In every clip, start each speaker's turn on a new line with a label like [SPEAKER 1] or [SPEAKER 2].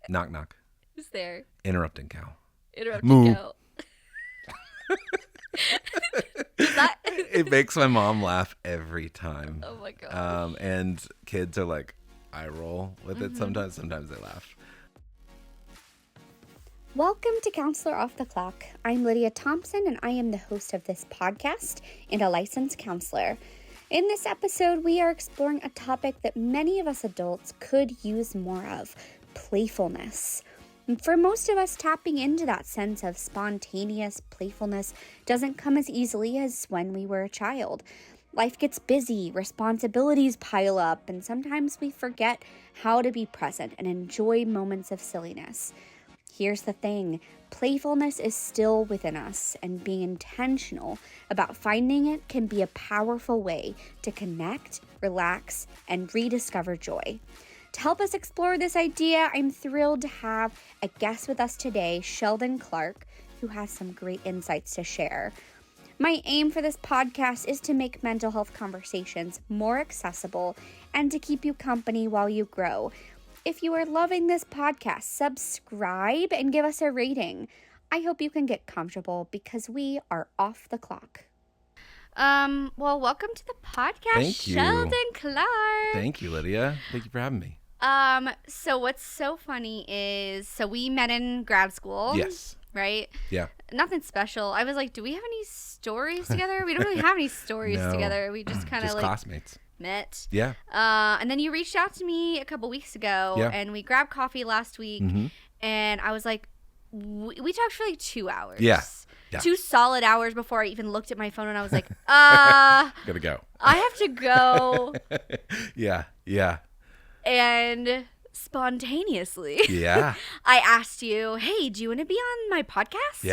[SPEAKER 1] Knock, knock.
[SPEAKER 2] Who's there?
[SPEAKER 1] Interrupting cow.
[SPEAKER 2] Interrupting
[SPEAKER 1] Moo.
[SPEAKER 2] cow. Does that?
[SPEAKER 1] It makes my mom laugh every time.
[SPEAKER 2] Oh my gosh.
[SPEAKER 1] And kids are like, I roll with it sometimes. Sometimes they laugh.
[SPEAKER 3] Welcome to Counselor Off the Clock. I'm Lydia Thompson, and I am the host of this podcast and a licensed counselor. In this episode, we are exploring a topic that many of us adults could use more of: playfulness. And for most of us, tapping into that sense of spontaneous playfulness doesn't come as easily as when we were a child. Life gets busy, responsibilities pile up, and sometimes we forget how to be present and enjoy moments of silliness. Here's the thing, playfulness is still within us, and being intentional about finding it can be a powerful way to connect, relax, and rediscover joy. To help us explore this idea, I'm thrilled to have a guest with us today, Sheldon Clark, who has some great insights to share. My aim for this podcast is to make mental health conversations more accessible and to keep you company while you grow. If you are loving this podcast, subscribe and give us a rating. I hope you can get comfortable because we are off the clock. Well, welcome to the podcast,
[SPEAKER 1] Thank you.
[SPEAKER 3] Sheldon Clark.
[SPEAKER 1] Thank you, Lydia. Thank you for having me.
[SPEAKER 3] So what's so funny is, we met in grad school.
[SPEAKER 1] Yes.
[SPEAKER 3] Right?
[SPEAKER 1] Yeah.
[SPEAKER 3] Nothing special. I was like, do we have any stories together? We don't really have any stories
[SPEAKER 1] No.
[SPEAKER 3] together. We just kind of
[SPEAKER 1] Just
[SPEAKER 3] like
[SPEAKER 1] classmates.
[SPEAKER 3] met.
[SPEAKER 1] Yeah.
[SPEAKER 3] And then you reached out to me a couple weeks ago,
[SPEAKER 1] Yeah.
[SPEAKER 3] and we grabbed coffee last week, and I was like, we talked for like 2 hours.
[SPEAKER 1] Yeah.
[SPEAKER 3] 2 solid hours before I even looked at my phone, and I was like, I
[SPEAKER 1] Gotta go.
[SPEAKER 3] have to go.
[SPEAKER 1] Yeah.
[SPEAKER 3] And spontaneously,
[SPEAKER 1] Yeah.
[SPEAKER 3] I asked you, hey, do you want to be on my podcast?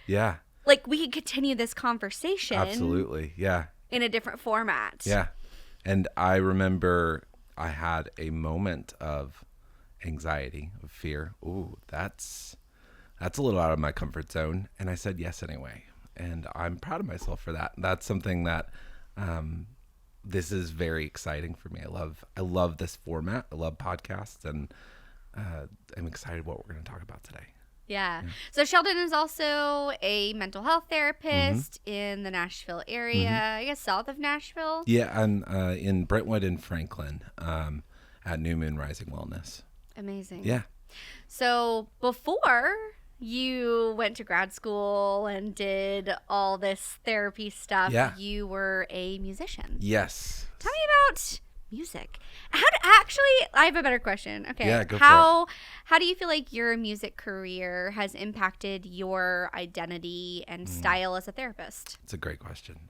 [SPEAKER 1] Yeah.
[SPEAKER 3] Like, we could continue this conversation.
[SPEAKER 1] Absolutely. Yeah.
[SPEAKER 3] In a different format.
[SPEAKER 1] Yeah. And I remember I had a moment of anxiety, of fear. Ooh, that's a little out of my comfort zone. And I said yes anyway. And I'm proud of myself for that. That's something that this is very exciting for me. I love this format. I love podcasts, and I'm excited what we're going to talk about today.
[SPEAKER 3] Yeah. So Sheldon is also a mental health therapist in the Nashville area, I guess south of Nashville.
[SPEAKER 1] Yeah, I'm in Brentwood and Franklin at New Moon Rising Wellness.
[SPEAKER 3] Amazing.
[SPEAKER 1] Yeah.
[SPEAKER 3] So before you went to grad school and did all this therapy stuff, you were a musician.
[SPEAKER 1] Yes.
[SPEAKER 3] Tell me about music. I have a better question. Okay.
[SPEAKER 1] Yeah, go for it.
[SPEAKER 3] How do you feel like your music career has impacted your identity and style as a therapist?
[SPEAKER 1] It's a great question.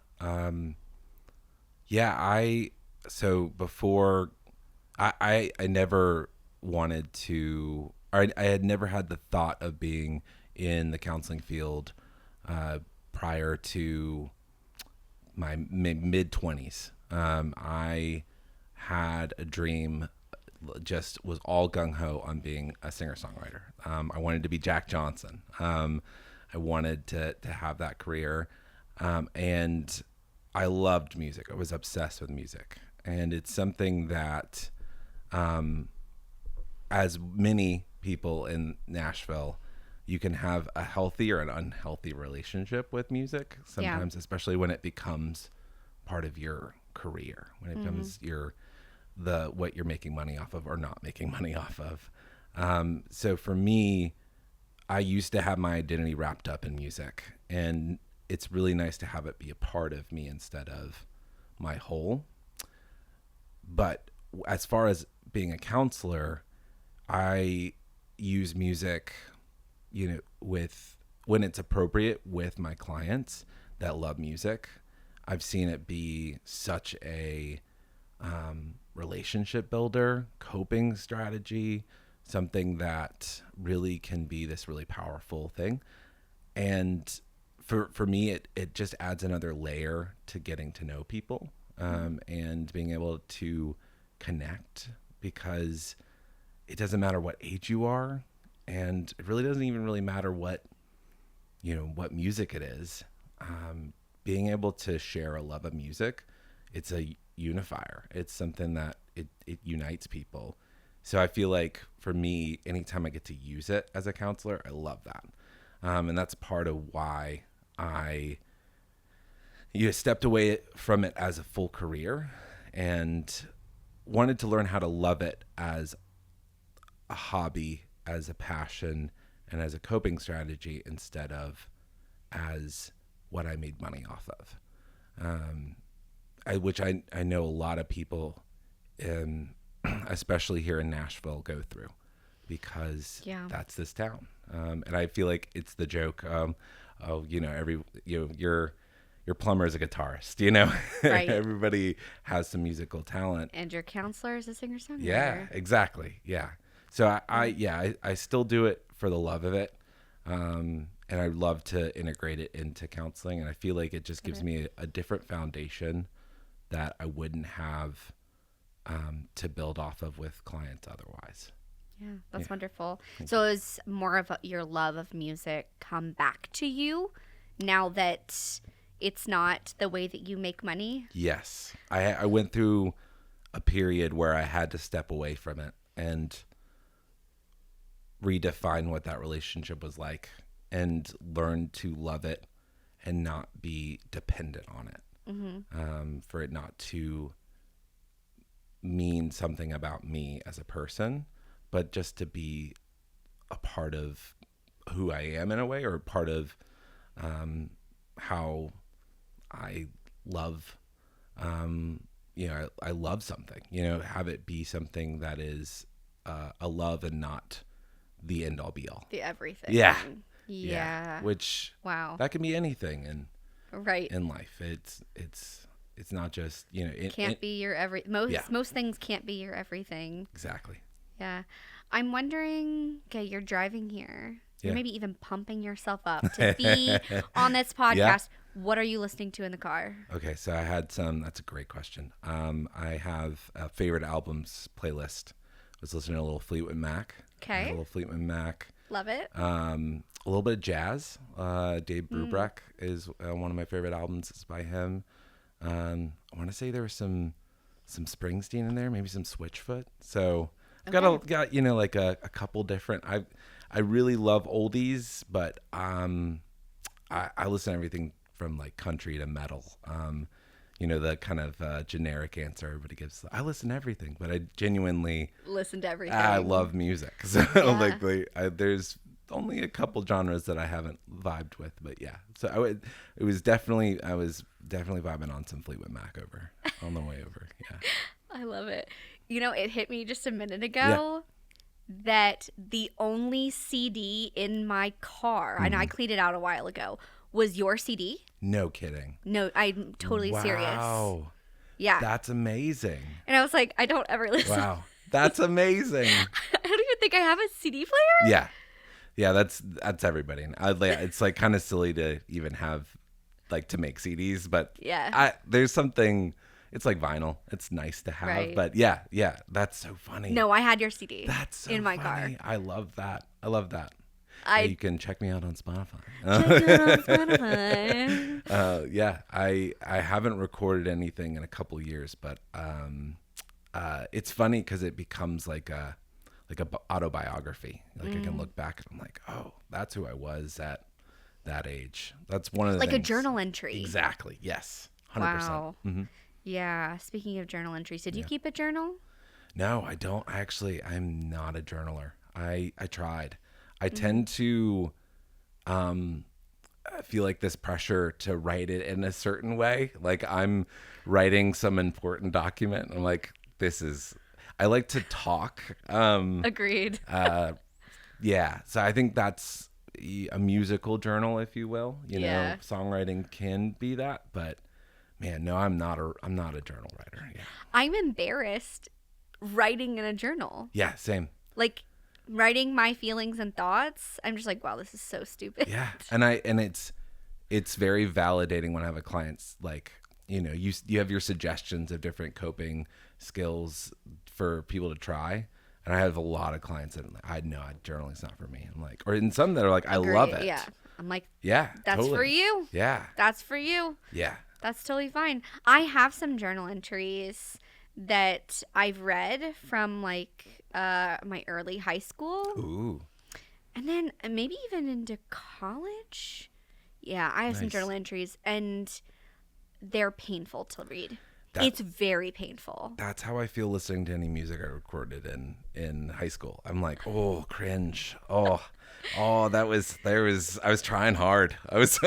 [SPEAKER 1] So before I never wanted to, or I had never had the thought of being in the counseling field prior to my mid-20s. I had a dream, just was all gung-ho on being a singer-songwriter. I wanted to be Jack Johnson. I wanted to have that career. And I loved music. I was obsessed with music. And it's something that, as many people in Nashville, you can have a healthy or an unhealthy relationship with music sometimes, especially when it becomes part of your career, when it becomes what you're making money off of or not making money off of. So for me, I used to have my identity wrapped up in music, and it's really nice to have it be a part of me instead of my whole. But as far as being a counselor, I use music, when it's appropriate with my clients that love music. I've seen it be such a relationship builder, coping strategy, something that really can be this really powerful thing. And for me, it just adds another layer to getting to know people and being able to connect, because it doesn't matter what age you are, and it really doesn't even really matter what music it is. Being able to share a love of music, it's a unifier. It's something that it unites people. So I feel like for me, anytime I get to use it as a counselor, I love that. And that's part of why I stepped away from it as a full career and wanted to learn how to love it as a hobby, as a passion, and as a coping strategy instead of as what I made money off of. Which I know a lot of people, especially here in Nashville, go through because that's this town. And I feel like it's the joke. Your plumber is a guitarist,
[SPEAKER 2] Right.
[SPEAKER 1] Everybody has some musical talent.
[SPEAKER 2] And your counselor is a singer-songwriter.
[SPEAKER 1] Yeah, exactly. Yeah. So I still do it for the love of it. And I love to integrate it into counseling. And I feel like it just gives me a different foundation that I wouldn't have to build off of with clients otherwise.
[SPEAKER 2] Yeah, that's wonderful. So is more of your love of music come back to you now that it's not the way that you make money?
[SPEAKER 1] Yes. I went through a period where I had to step away from it and redefine what that relationship was like and learn to love it and not be dependent on it. For it not to mean something about me as a person, but just to be a part of who I am in a way, or part of how I love, I love something, have it be something that is a love and not the end all be all.
[SPEAKER 2] The everything.
[SPEAKER 1] Yeah. Which,
[SPEAKER 2] wow,
[SPEAKER 1] that can be anything
[SPEAKER 2] right
[SPEAKER 1] in life. It's not just, it
[SPEAKER 2] can't be your most things can't be your everything.
[SPEAKER 1] Exactly.
[SPEAKER 2] Yeah. I'm wondering, okay, you're driving here. You're maybe even pumping yourself up to be on this podcast.
[SPEAKER 1] Yeah.
[SPEAKER 2] What are you listening to in the car?
[SPEAKER 1] Okay, so I had that's a great question. I have a favorite albums playlist. I was listening to a little Fleetwood Mac.
[SPEAKER 2] Okay.
[SPEAKER 1] A little Fleetwood Mac.
[SPEAKER 2] Love it.
[SPEAKER 1] A little bit of jazz. Dave Brubeck is one of my favorite albums. It's by him. I want to say there was some Springsteen in there, maybe some Switchfoot. So I've got a couple different. I really love oldies, but I listen to everything from like country to metal. The kind of generic answer everybody gives. I listen to everything, but I genuinely
[SPEAKER 2] listen to everything.
[SPEAKER 1] I love music. So there's only a couple genres that I haven't vibed with, but yeah. So I was definitely vibing on some Fleetwood Mac on the way over. Yeah.
[SPEAKER 2] I love it. It hit me just a minute ago that the only CD in my car, and I cleaned it out a while ago, was your CD.
[SPEAKER 1] No kidding.
[SPEAKER 2] No, I'm totally serious.
[SPEAKER 1] Wow.
[SPEAKER 2] Yeah.
[SPEAKER 1] That's amazing.
[SPEAKER 2] And I was like, I don't ever listen.
[SPEAKER 1] Wow. That's amazing.
[SPEAKER 2] I don't even think I have a CD player.
[SPEAKER 1] Yeah. Yeah, that's everybody. It's like kind of silly to even have like to make CDs, but there's something. It's like vinyl. It's nice to have,
[SPEAKER 2] right.
[SPEAKER 1] But yeah, that's so funny.
[SPEAKER 2] No, I had your CD.
[SPEAKER 1] That's so
[SPEAKER 2] in my
[SPEAKER 1] funny.
[SPEAKER 2] car.
[SPEAKER 1] I love that. You can check me out on Spotify. Yeah, I haven't recorded anything in a couple years, but it's funny because it becomes like a autobiography. Like I can look back and I'm like, oh, that's who I was at that age. That's one of the
[SPEAKER 2] like
[SPEAKER 1] things.
[SPEAKER 2] a journal entry.
[SPEAKER 1] Exactly. Yes. 100%.
[SPEAKER 2] Wow. Mm-hmm. Yeah. Speaking of journal entries, did you keep a journal?
[SPEAKER 1] No, I don't. I'm not a journaler. I tried. I tend to I feel like this pressure to write it in a certain way. Like I'm writing some important document. I'm like, I like to talk.
[SPEAKER 2] Agreed.
[SPEAKER 1] Yeah. So I think that's a musical journal, if you will. Songwriting can be that, but man, no, I'm not a journal writer. Yeah. I'm
[SPEAKER 2] embarrassed writing in a journal.
[SPEAKER 1] Yeah, same.
[SPEAKER 2] Like writing my feelings and thoughts, I'm just like, wow, this is so stupid.
[SPEAKER 1] Yeah. And it's very validating when I have a client's like, you have your suggestions of different coping skills for people to try. And I have a lot of clients that I know journaling's not for me. I'm like, or in some that are like, I love it.
[SPEAKER 2] Yeah. I'm like,
[SPEAKER 1] yeah,
[SPEAKER 2] that's
[SPEAKER 1] totally.
[SPEAKER 2] For you.
[SPEAKER 1] Yeah.
[SPEAKER 2] That's for you.
[SPEAKER 1] Yeah.
[SPEAKER 2] That's totally fine. I have some journal entries that I've read from like my early high school.
[SPEAKER 1] Ooh.
[SPEAKER 2] And then maybe even into college. Yeah, I have some
[SPEAKER 1] Nice.
[SPEAKER 2] journal entries, and they're painful to read.
[SPEAKER 1] That-
[SPEAKER 2] It's very painful.
[SPEAKER 1] That's how I feel listening to any music I recorded in high school. I'm like, oh, cringe. Oh, I was trying hard. But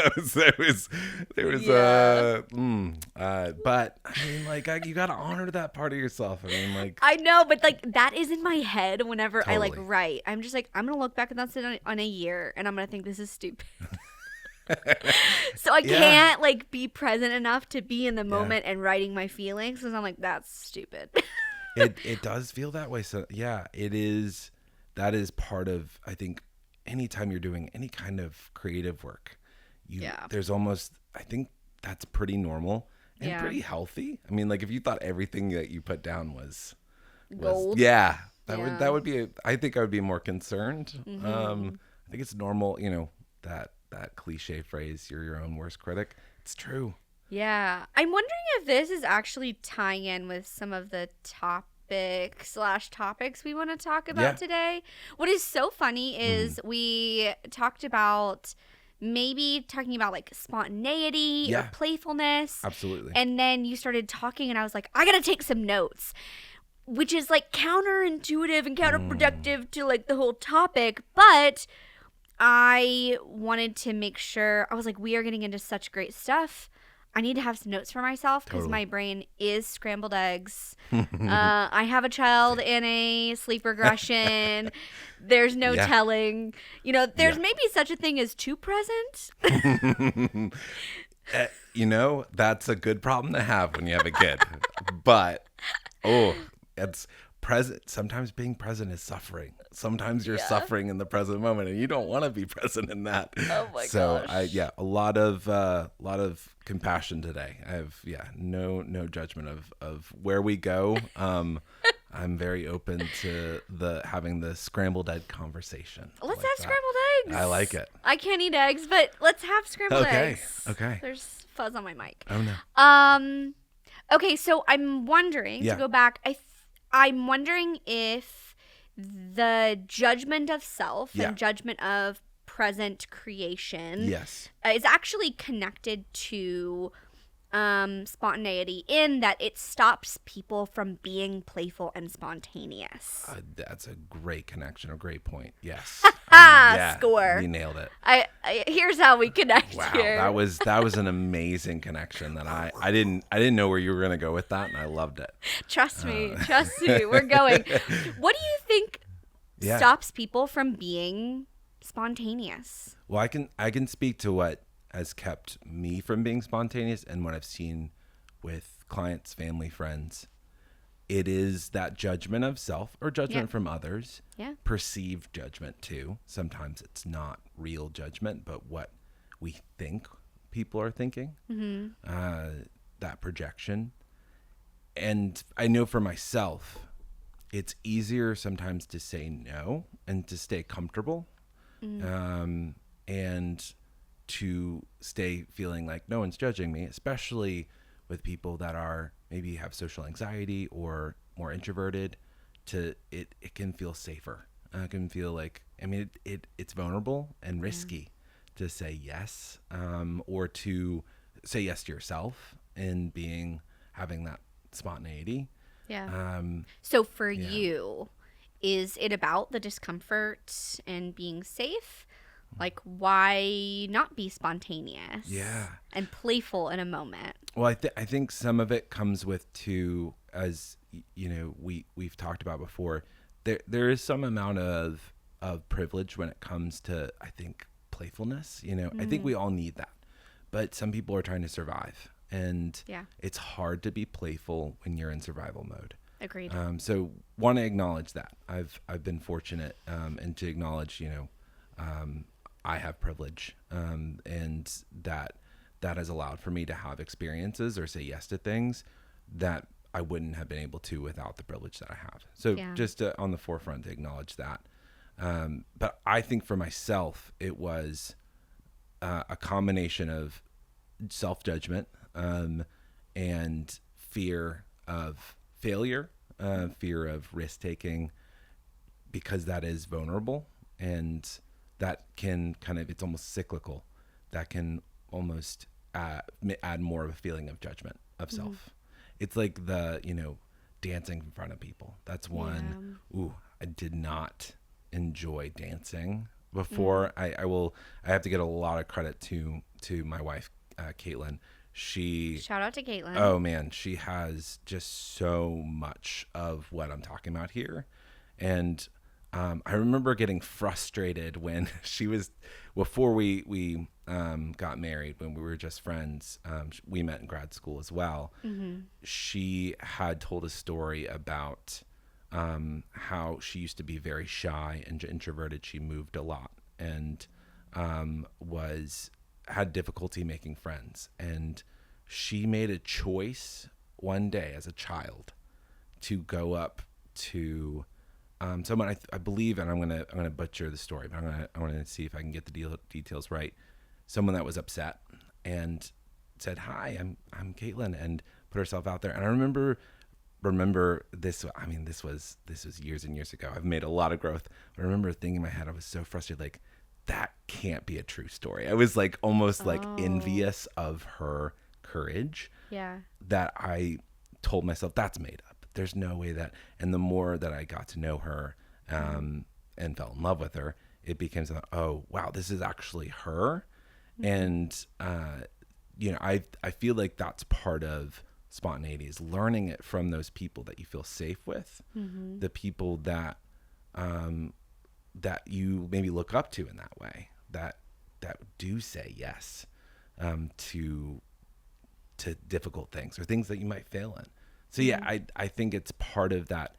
[SPEAKER 1] I mean, like, you got to honor that part of yourself. I mean, like,
[SPEAKER 2] I know, but like that is in my head whenever I like
[SPEAKER 1] Totally.
[SPEAKER 2] write. I'm just like, I'm going to look back at that on a year, and I'm going to think this is stupid. So I can't like be present enough to be in the moment and writing my feelings, because I'm like, that's stupid.
[SPEAKER 1] it does feel that way. So yeah, it is. That is part of, I think, anytime you're doing any kind of creative work, there's almost, I think that's pretty normal and pretty healthy. I mean, like if you thought everything that you put down was
[SPEAKER 2] Gold.
[SPEAKER 1] that would be. I think I would be more concerned.
[SPEAKER 2] Mm-hmm.
[SPEAKER 1] I think it's normal. You know, that cliche phrase, "You're your own worst critic." It's true.
[SPEAKER 2] Yeah. I'm wondering if this is actually tying in with some of the topics we want to talk about today. What is so funny is we talked about maybe talking about like spontaneity or playfulness.
[SPEAKER 1] Absolutely.
[SPEAKER 2] And then you started talking, and I was like, I got to take some notes, which is like counterintuitive and counterproductive to like the whole topic. But I wanted to make sure, I was like, we are getting into such great stuff. I need to have some notes for myself, because my brain is scrambled eggs. I have a child in a sleep regression. There's no telling. You know, there's maybe such a thing as too present.
[SPEAKER 1] You know, that's a good problem to have when you have a kid. But, it's present. Sometimes being present is suffering. Sometimes you're suffering in the present moment, and you don't want to be present in that.
[SPEAKER 2] Oh my
[SPEAKER 1] so
[SPEAKER 2] gosh.
[SPEAKER 1] a lot of compassion today. I have no judgment of where we go. I'm very open to having the scrambled egg conversation.
[SPEAKER 2] Let's
[SPEAKER 1] like
[SPEAKER 2] have
[SPEAKER 1] that.
[SPEAKER 2] scrambled eggs.
[SPEAKER 1] I like it.
[SPEAKER 2] I can't eat eggs, but let's have scrambled eggs.
[SPEAKER 1] Okay.
[SPEAKER 2] There's fuzz on my mic.
[SPEAKER 1] Oh no.
[SPEAKER 2] Okay, so I'm wondering, to go back, I'm wondering if the judgment of self and judgment of present creation
[SPEAKER 1] Yes.
[SPEAKER 2] is actually connected to spontaneity, in that it stops people from being playful and spontaneous.
[SPEAKER 1] That's a great connection, a great point. Yes.
[SPEAKER 2] Score.
[SPEAKER 1] You nailed it.
[SPEAKER 2] I here's how we connect
[SPEAKER 1] Wow,
[SPEAKER 2] here.
[SPEAKER 1] that was an amazing connection that I didn't know where you were gonna go with that, and I loved it.
[SPEAKER 2] Trust me, we're going. What do you think stops people from being spontaneous?
[SPEAKER 1] Well, I can speak to what has kept me from being spontaneous, and what I've seen with clients, family, friends. It is that judgment of self or judgment from others.
[SPEAKER 2] Yeah.
[SPEAKER 1] Perceived judgment too. Sometimes it's not real judgment, but what we think people are thinking. That projection. And I know for myself, it's easier sometimes to say no and to stay comfortable. And to stay feeling like no one's judging me, especially with people that are maybe have social anxiety or more introverted. It can feel safer. It can feel like, I mean, it's vulnerable and risky to say yes, or to say yes to yourself and having that spontaneity.
[SPEAKER 2] Yeah. So for you, is it about the discomfort and being safe? Like, why not be spontaneous?
[SPEAKER 1] Yeah.
[SPEAKER 2] And playful in a moment?
[SPEAKER 1] Well, I think some of it comes with as you know, we've talked about before, there is some amount of privilege when it comes to, I think, playfulness. You know, I think we all need that, but some people are trying to survive, and it's hard to be playful when you're in survival mode.
[SPEAKER 2] Agreed.
[SPEAKER 1] So want to acknowledge that I've been fortunate, and to acknowledge, you know, I have privilege, and that has allowed for me to have experiences or say yes to things that I wouldn't have been able to without the privilege that I have. So just on the forefront to acknowledge that. But I think for myself, it was a combination of self-judgment, and fear of failure, fear of risk-taking, because that is vulnerable, and that can kind of, it's almost cyclical. That can almost add more of a feeling of judgment of self. It's like the, dancing in front of people. That's one. Ooh, I did not enjoy dancing before. I have to get a lot of credit to my wife, Caitlin.
[SPEAKER 2] Shout out to Caitlin.
[SPEAKER 1] Oh man, she has just so much of what I'm talking about here. And I remember getting frustrated when before we got married, when we were just friends. We met in grad school as well. She had told a story about how she used to be very shy and introverted. She moved a lot and had difficulty making friends. And she made a choice one day as a child to go up to someone, I believe, and I'm gonna butcher the story, but I want to see if I can get the details right. Someone that was upset and said, "Hi, I'm Caitlin," and put herself out there. And I remember this. I mean, this was years and years ago. I've made a lot of growth. But I remember thinking in my head, I was so frustrated, like, that can't be a true story. I was like almost like envious of her courage.
[SPEAKER 2] Yeah.
[SPEAKER 1] That I told myself, that's made up. There's no way that. And the more that I got to know her and fell in love with her, it became something, oh wow, this is actually her. And I feel like that's part of spontaneity, is learning it from those people that you feel safe with, the people that that you maybe look up to in that way, that do say yes to difficult things or things that you might fail in. So yeah, I think it's part of that.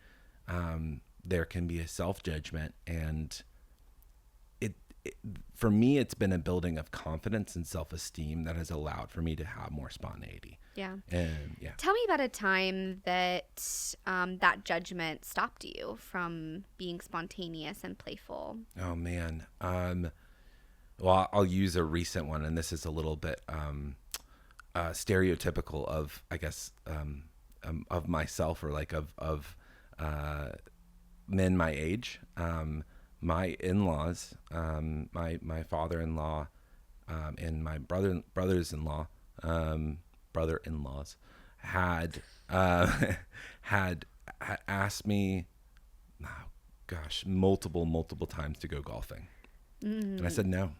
[SPEAKER 1] There can be a self-judgment, and it for me, it's been a building of confidence and self-esteem that has allowed for me to have more spontaneity.
[SPEAKER 2] Yeah.
[SPEAKER 1] And yeah.
[SPEAKER 2] Tell me about a time that that judgment stopped you from being spontaneous and playful.
[SPEAKER 1] Oh man. Well, I'll use a recent one, and this is a little bit stereotypical of, I guess, of myself, or like of men my age. My in-laws, my father-in-law, and my brother-in-laws had asked me, multiple times to go golfing. And I said no,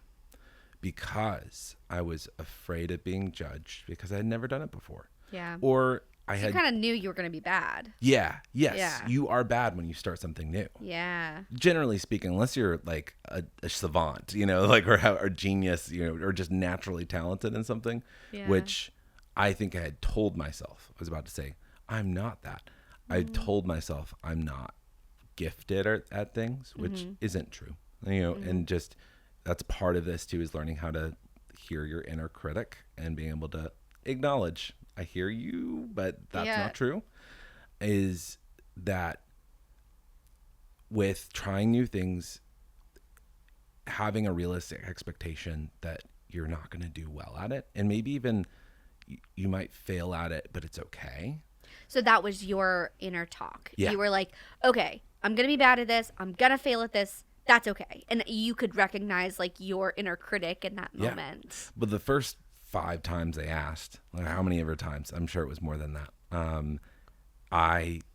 [SPEAKER 1] because I was afraid of being judged, because I had never done it before.
[SPEAKER 2] Yeah.
[SPEAKER 1] Or
[SPEAKER 2] you kind of knew you were going to be bad.
[SPEAKER 1] Yeah. Yes.
[SPEAKER 2] Yeah.
[SPEAKER 1] You are bad when you start something new.
[SPEAKER 2] Yeah.
[SPEAKER 1] Generally speaking, unless you're like a savant, like, or genius, or just naturally talented in something, which I think I had told myself. I was about to say, I'm not that. I told myself I'm not gifted at things, which isn't true. And just, that's part of this too, is learning how to hear your inner critic and being able to acknowledge, I hear you, but that's not true. Is that with trying new things, having a realistic expectation that you're not going to do well at it, and maybe even you might fail at it, but it's okay.
[SPEAKER 2] So that was your inner talk.
[SPEAKER 1] Yeah.
[SPEAKER 2] You were like, okay, I'm going to be bad at this. I'm going to fail at this. That's okay. And you could recognize like your inner critic in that moment.
[SPEAKER 1] But the first 5 times they asked, like, how many ever times, I'm sure it was more than that.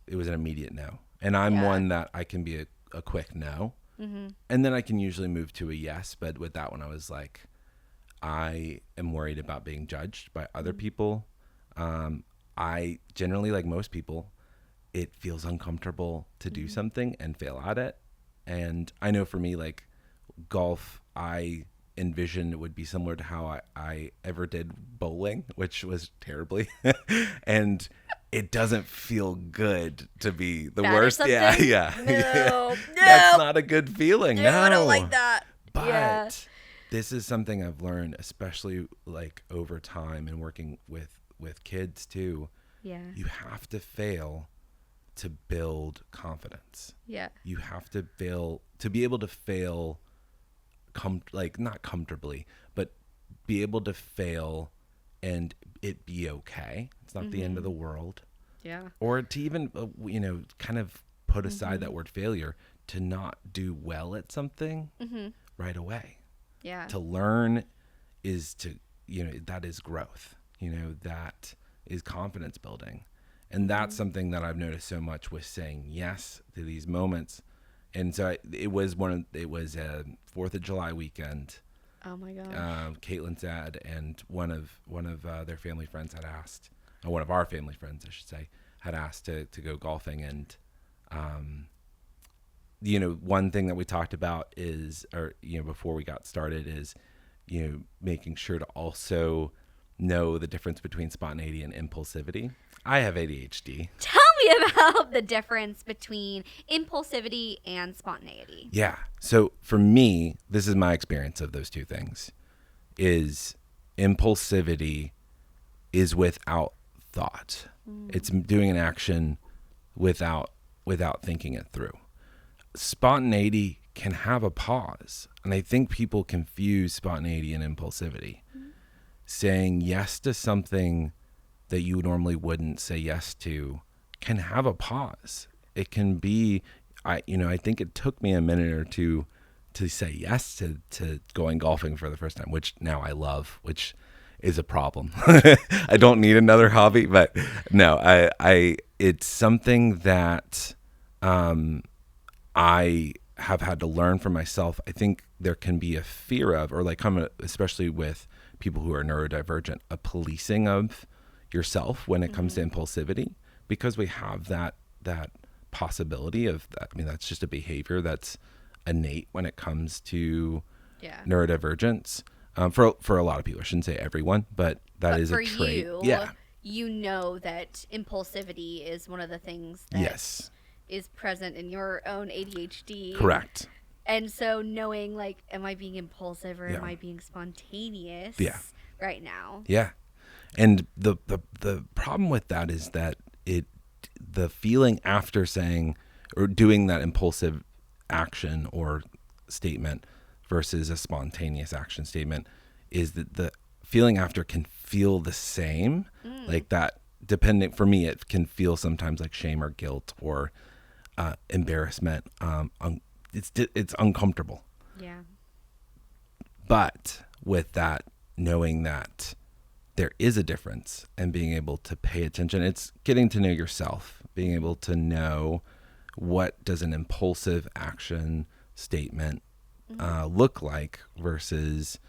[SPEAKER 1] It was an immediate no. And I'm one that I can be a quick no. And then I can usually move to a yes. But with that one, I was like, I am worried about being judged by other people. I generally, like most people, it feels uncomfortable to do something and fail at it. And I know for me, like golf, I envision it would be similar to how I ever did bowling, which was terribly. And it doesn't feel good to be the worst. Yeah.
[SPEAKER 2] No.
[SPEAKER 1] That's not a good feeling. No,
[SPEAKER 2] I don't like that.
[SPEAKER 1] But this is something I've learned, especially like over time and working with kids too.
[SPEAKER 2] Yeah.
[SPEAKER 1] You have to fail to build confidence.
[SPEAKER 2] Yeah.
[SPEAKER 1] You have to fail to be able to fail not comfortably, but be able to fail and it be okay. It's not the end of the world.
[SPEAKER 2] Yeah.
[SPEAKER 1] Or to even kind of put aside that word failure, to not do well at something right away.
[SPEAKER 2] Yeah.
[SPEAKER 1] To learn is to, that is growth. That is confidence building. And that's something that I've noticed so much with saying yes to these moments. And so it was a 4th of July weekend.
[SPEAKER 2] Oh my gosh.
[SPEAKER 1] Caitlin's dad and one of their family friends had asked, or one of our family friends, I should say, had asked to go golfing. And, one thing that we talked about is, before we got started is, making sure to also know the difference between spontaneity and impulsivity. I have ADHD.
[SPEAKER 2] Tell me about the difference between impulsivity and spontaneity.
[SPEAKER 1] Yeah. So for me, this is my experience of those two things, is impulsivity is without thought. It's doing an action without thinking it through. Spontaneity can have a pause. And I think people confuse spontaneity and impulsivity. Saying yes to something that you normally wouldn't say yes to can have a pause. It can be, I think it took me a minute or two to say yes to going golfing for the first time, which now I love, which is a problem. I don't need another hobby, but no, it's something that I have had to learn for myself. I think there can be a fear of, or especially with people who are neurodivergent, a policing of yourself when it comes to impulsivity, because we have that possibility of that. I mean, that's just a behavior that's innate when it comes to neurodivergence. For a lot of people, I shouldn't say everyone, but that is a trait.
[SPEAKER 2] You know that impulsivity is one of the things that is present in your own ADHD.
[SPEAKER 1] Correct.
[SPEAKER 2] And so knowing, am I being impulsive or am I being spontaneous right now?
[SPEAKER 1] Yeah. And the problem with that is that the feeling after saying or doing that impulsive action or statement versus a spontaneous action statement is that the feeling after can feel the same. Like that, depending, for me, it can feel sometimes like shame or guilt or embarrassment. It's uncomfortable.
[SPEAKER 2] Yeah.
[SPEAKER 1] But with that, knowing that there is a difference and being able to pay attention, it's getting to know yourself, being able to know what does an impulsive action statement look like versus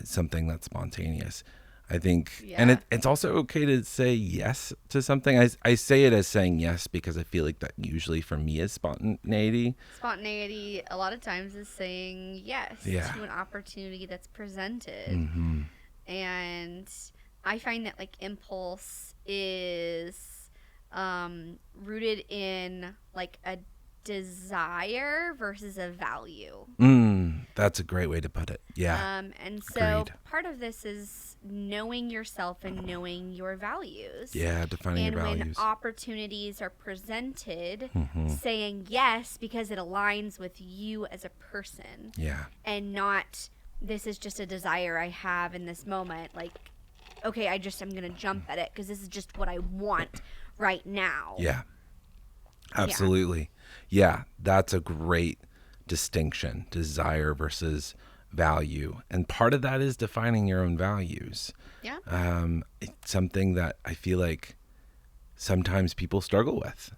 [SPEAKER 1] something that's spontaneous. I think, and it's also okay to say yes to something. I say it as saying yes because I feel like that usually for me is spontaneity.
[SPEAKER 2] Spontaneity a lot of times is saying yes to an opportunity that's presented.
[SPEAKER 1] Mm-hmm.
[SPEAKER 2] And I find that impulse is rooted in a desire versus a value.
[SPEAKER 1] That's a great way to put it. Yeah.
[SPEAKER 2] And so
[SPEAKER 1] Agreed.
[SPEAKER 2] part of this is knowing yourself and knowing your values.
[SPEAKER 1] Yeah, defining your values.
[SPEAKER 2] And when opportunities are presented, saying yes because it aligns with you as a person.
[SPEAKER 1] Yeah.
[SPEAKER 2] And not, this is just a desire I have in this moment. Okay, I'm going to jump at it because this is just what I want right now.
[SPEAKER 1] Yeah. Absolutely. Yeah, that's a great distinction, desire versus value. And part of that is defining your own values.
[SPEAKER 2] Yeah.
[SPEAKER 1] It's something that I feel like sometimes people struggle with.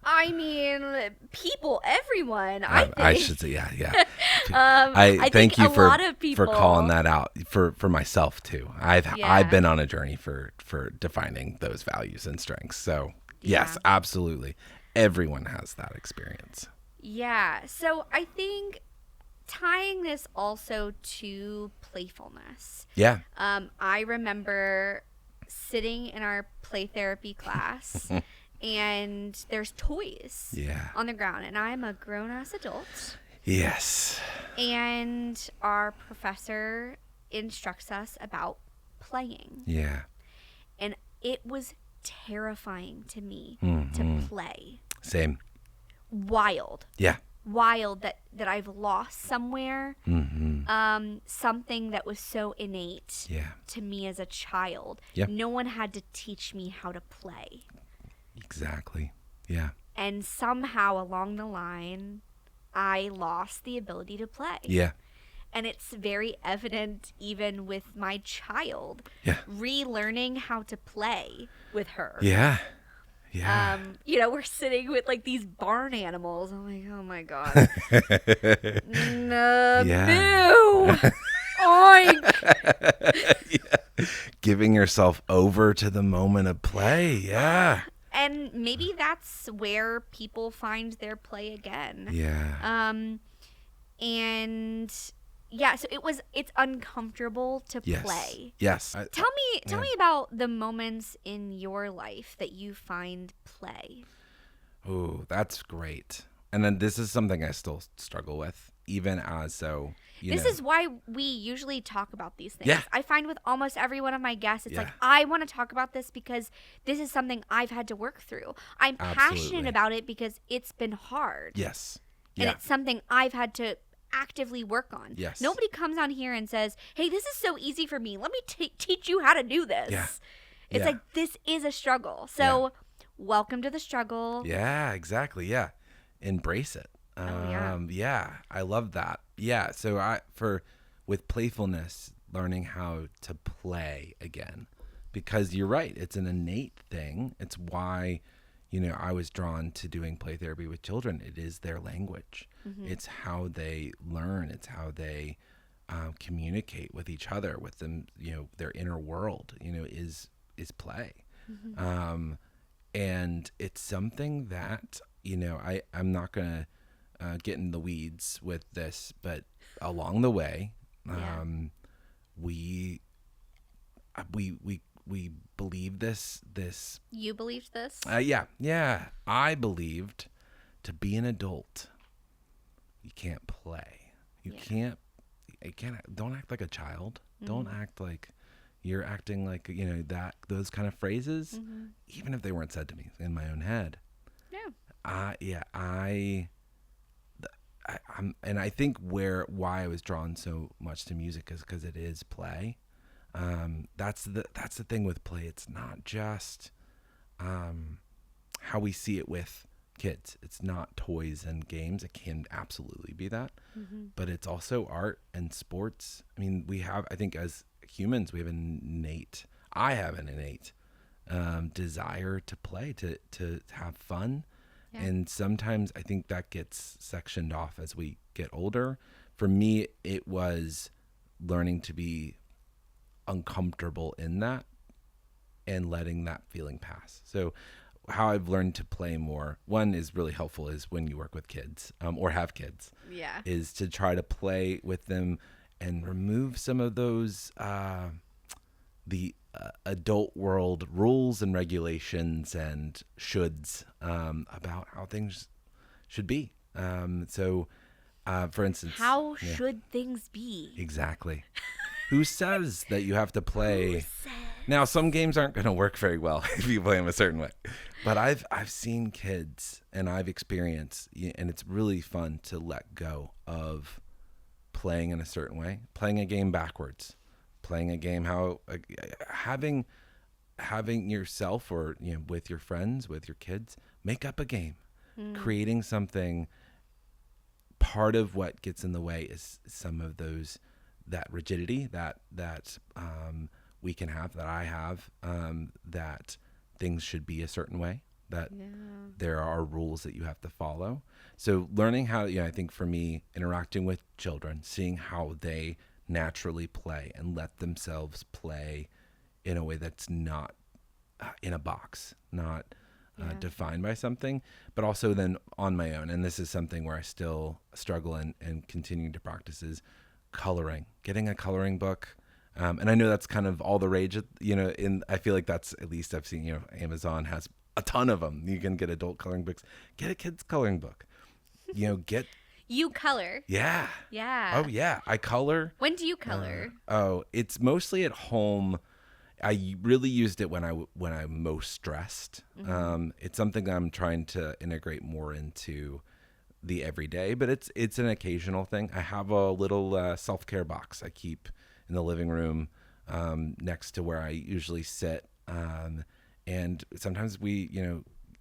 [SPEAKER 2] I mean, people, everyone, I think.
[SPEAKER 1] I should say, yeah.
[SPEAKER 2] I
[SPEAKER 1] thank you
[SPEAKER 2] for
[SPEAKER 1] calling that out for myself too. I've been on a journey for defining those values and strengths. So yes, absolutely. Everyone has that experience.
[SPEAKER 2] Yeah. So I think tying this also to playfulness.
[SPEAKER 1] Yeah.
[SPEAKER 2] I remember sitting in our play therapy class and there's toys on the ground, and I'm a grown-ass adult.
[SPEAKER 1] Yes.
[SPEAKER 2] And our professor instructs us about playing.
[SPEAKER 1] Yeah.
[SPEAKER 2] And it was terrifying to me to play.
[SPEAKER 1] Same.
[SPEAKER 2] Wild.
[SPEAKER 1] Yeah.
[SPEAKER 2] Wild that I've lost somewhere. Something that was so innate to me as a child.
[SPEAKER 1] Yeah.
[SPEAKER 2] No one had to teach me how to play.
[SPEAKER 1] Exactly. Yeah.
[SPEAKER 2] And somehow along the line, I lost the ability to play.
[SPEAKER 1] Yeah.
[SPEAKER 2] And it's very evident even with my child.
[SPEAKER 1] Yeah.
[SPEAKER 2] Relearning how to play with her.
[SPEAKER 1] Yeah. Yeah.
[SPEAKER 2] We're sitting with like these barn animals. I'm like, oh my God. No.
[SPEAKER 1] Yeah.
[SPEAKER 2] Oink.
[SPEAKER 1] Yeah. Giving yourself over to the moment of play. Yeah.
[SPEAKER 2] And maybe that's where people find their play again.
[SPEAKER 1] Yeah.
[SPEAKER 2] And yeah, so it's uncomfortable to play.
[SPEAKER 1] Yes.
[SPEAKER 2] Tell me about the moments in your life that you find play.
[SPEAKER 1] Oh, that's great. And then this is something I still struggle with, even as so.
[SPEAKER 2] This is why we usually talk about these things.
[SPEAKER 1] Yeah.
[SPEAKER 2] I find with almost every one of my guests, it's
[SPEAKER 1] Yeah.
[SPEAKER 2] like, I want to talk about this because this is something I've had to work through. I'm passionate
[SPEAKER 1] Absolutely.
[SPEAKER 2] about it because it's been hard.
[SPEAKER 1] Yes.
[SPEAKER 2] And
[SPEAKER 1] Yeah.
[SPEAKER 2] it's something I've had to actively work on.
[SPEAKER 1] Yes.
[SPEAKER 2] Nobody comes on here and says, hey, this is so easy for me. Let me teach you how to do this.
[SPEAKER 1] Yeah.
[SPEAKER 2] It's
[SPEAKER 1] Yeah.
[SPEAKER 2] like, this is a struggle. So welcome to the struggle.
[SPEAKER 1] Yeah, exactly. Yeah. Embrace it. Yeah, I love that. Yeah. So with playfulness, learning how to play again, because you're right. It's an innate thing. It's why, I was drawn to doing play therapy with children. It is their language. Mm-hmm. It's how they learn. It's how they communicate with each other, with them, their inner world, is play. Mm-hmm. And it's something that, I'm not going to get in the weeds with this, but along the way, we believe this.
[SPEAKER 2] You believed this?
[SPEAKER 1] Yeah. I believed to be an adult, you can't play. You can't. Don't act like a child. Mm-hmm. Don't act like you're acting like those kind of phrases, even if they weren't said to me in my own head. And I think why I was drawn so much to music is because it is play. That's the thing with play. It's not just how we see it with kids. It's not toys and games. It can absolutely be that, but it's also art and sports. I mean, I think as humans, I have an innate desire to play, to have fun. Yeah. And sometimes I think that gets sectioned off as we get older. For me, it was learning to be uncomfortable in that and letting that feeling pass. So how I've learned to play more, one is really helpful is when you work with kids or have kids, is to try to play with them and remove some of those, the adult world rules and regulations and shoulds about how things should be. So, for instance,
[SPEAKER 2] how should things be?
[SPEAKER 1] Exactly. Who says that you have to play? Now, some games aren't going to work very well if you play them a certain way. But I've seen kids and I've experienced, and it's really fun to let go of playing in a certain way, playing a game backwards, playing a game having yourself or with your friends, with your kids, make up a game, creating something. Part of what gets in the way is some of that rigidity that we can have, that I have, that things should be a certain way, that there are rules that you have to follow. So learning how, I think for me, interacting with children, seeing how they naturally play and let themselves play in a way that's not in a box, not defined by something, but also then on my own. And this is something where I still struggle and continue to practice is coloring, getting a coloring book. And I know that's kind of all the rage, I feel like that's, at least I've seen, Amazon has a ton of them. You can get adult coloring books, get a kid's coloring book,
[SPEAKER 2] You color.
[SPEAKER 1] Yeah.
[SPEAKER 2] Yeah.
[SPEAKER 1] Oh yeah. I color.
[SPEAKER 2] When do you color?
[SPEAKER 1] It's mostly at home. I really used it when I'm most stressed. It's something I'm trying to integrate more into the everyday, but it's an occasional thing. I have a little self-care box I keep in the living room next to where I usually sit. And sometimes we,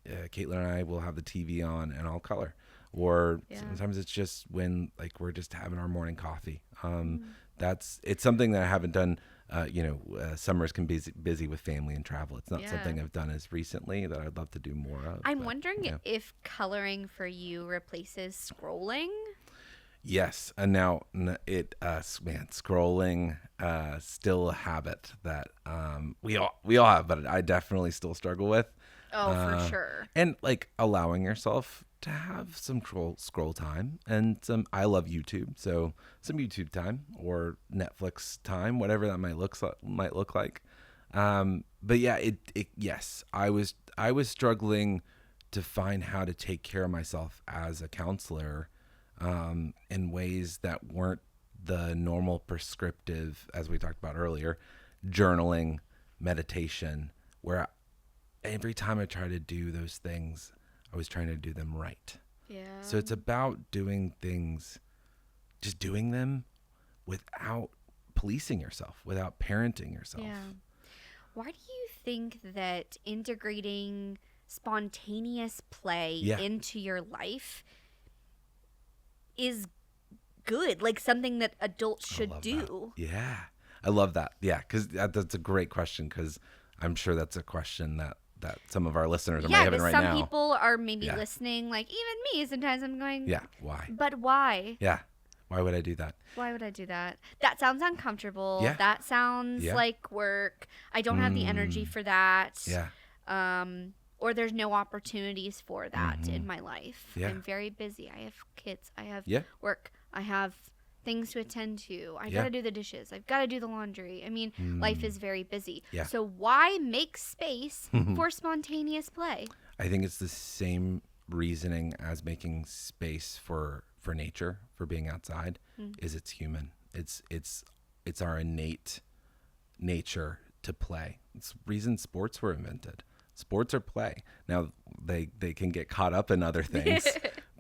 [SPEAKER 1] Caitlin and I will have the TV on and I'll color. Or
[SPEAKER 2] Yeah.
[SPEAKER 1] sometimes it's just when like we're just having our morning coffee. It's something that I haven't done. Summers can be busy with family and travel. It's not
[SPEAKER 2] Yeah.
[SPEAKER 1] something I've done as recently that I'd love to do more of.
[SPEAKER 2] I'm
[SPEAKER 1] but,
[SPEAKER 2] wondering
[SPEAKER 1] yeah.
[SPEAKER 2] if coloring for you replaces scrolling.
[SPEAKER 1] Yes, and now scrolling still a habit that we all have, but I definitely still struggle with.
[SPEAKER 2] Oh, for sure.
[SPEAKER 1] And like allowing yourself to have some scroll time and I love YouTube, so some YouTube time or Netflix time, whatever that might look like. But yeah, yes, I was struggling to find how to take care of myself as a counselor in ways that weren't the normal prescriptive, as we talked about earlier, journaling, meditation, where every time I try to do those things, I was trying to do them right.
[SPEAKER 2] Yeah.
[SPEAKER 1] So it's about doing things, just doing them without policing yourself, without parenting yourself.
[SPEAKER 2] Yeah. Why do you think that integrating spontaneous play into your life is good? Like something that adults should do?
[SPEAKER 1] That. Yeah. I love that. Yeah, because that's a great question, because I'm sure that's a question that some of our listeners are having right now.
[SPEAKER 2] Yeah, some people are maybe listening, like even me, sometimes I'm going,
[SPEAKER 1] yeah, why?
[SPEAKER 2] But why?
[SPEAKER 1] Yeah. Why would I do that?
[SPEAKER 2] Why would I do that? That sounds uncomfortable.
[SPEAKER 1] Yeah.
[SPEAKER 2] That sounds like work. I don't have the energy for that.
[SPEAKER 1] Yeah.
[SPEAKER 2] Or there's no opportunities for that in my life.
[SPEAKER 1] Yeah.
[SPEAKER 2] I'm very busy. I have kids. I have work. I have things to attend to. I got to do the dishes. I've got to do the laundry. I mean, life is very busy.
[SPEAKER 1] Yeah.
[SPEAKER 2] So why make space for spontaneous play?
[SPEAKER 1] I think it's the same reasoning as making space for nature, for being outside, is it's human. It's our innate nature to play. It's the reason sports were invented. Sports are play. Now they can get caught up in other things,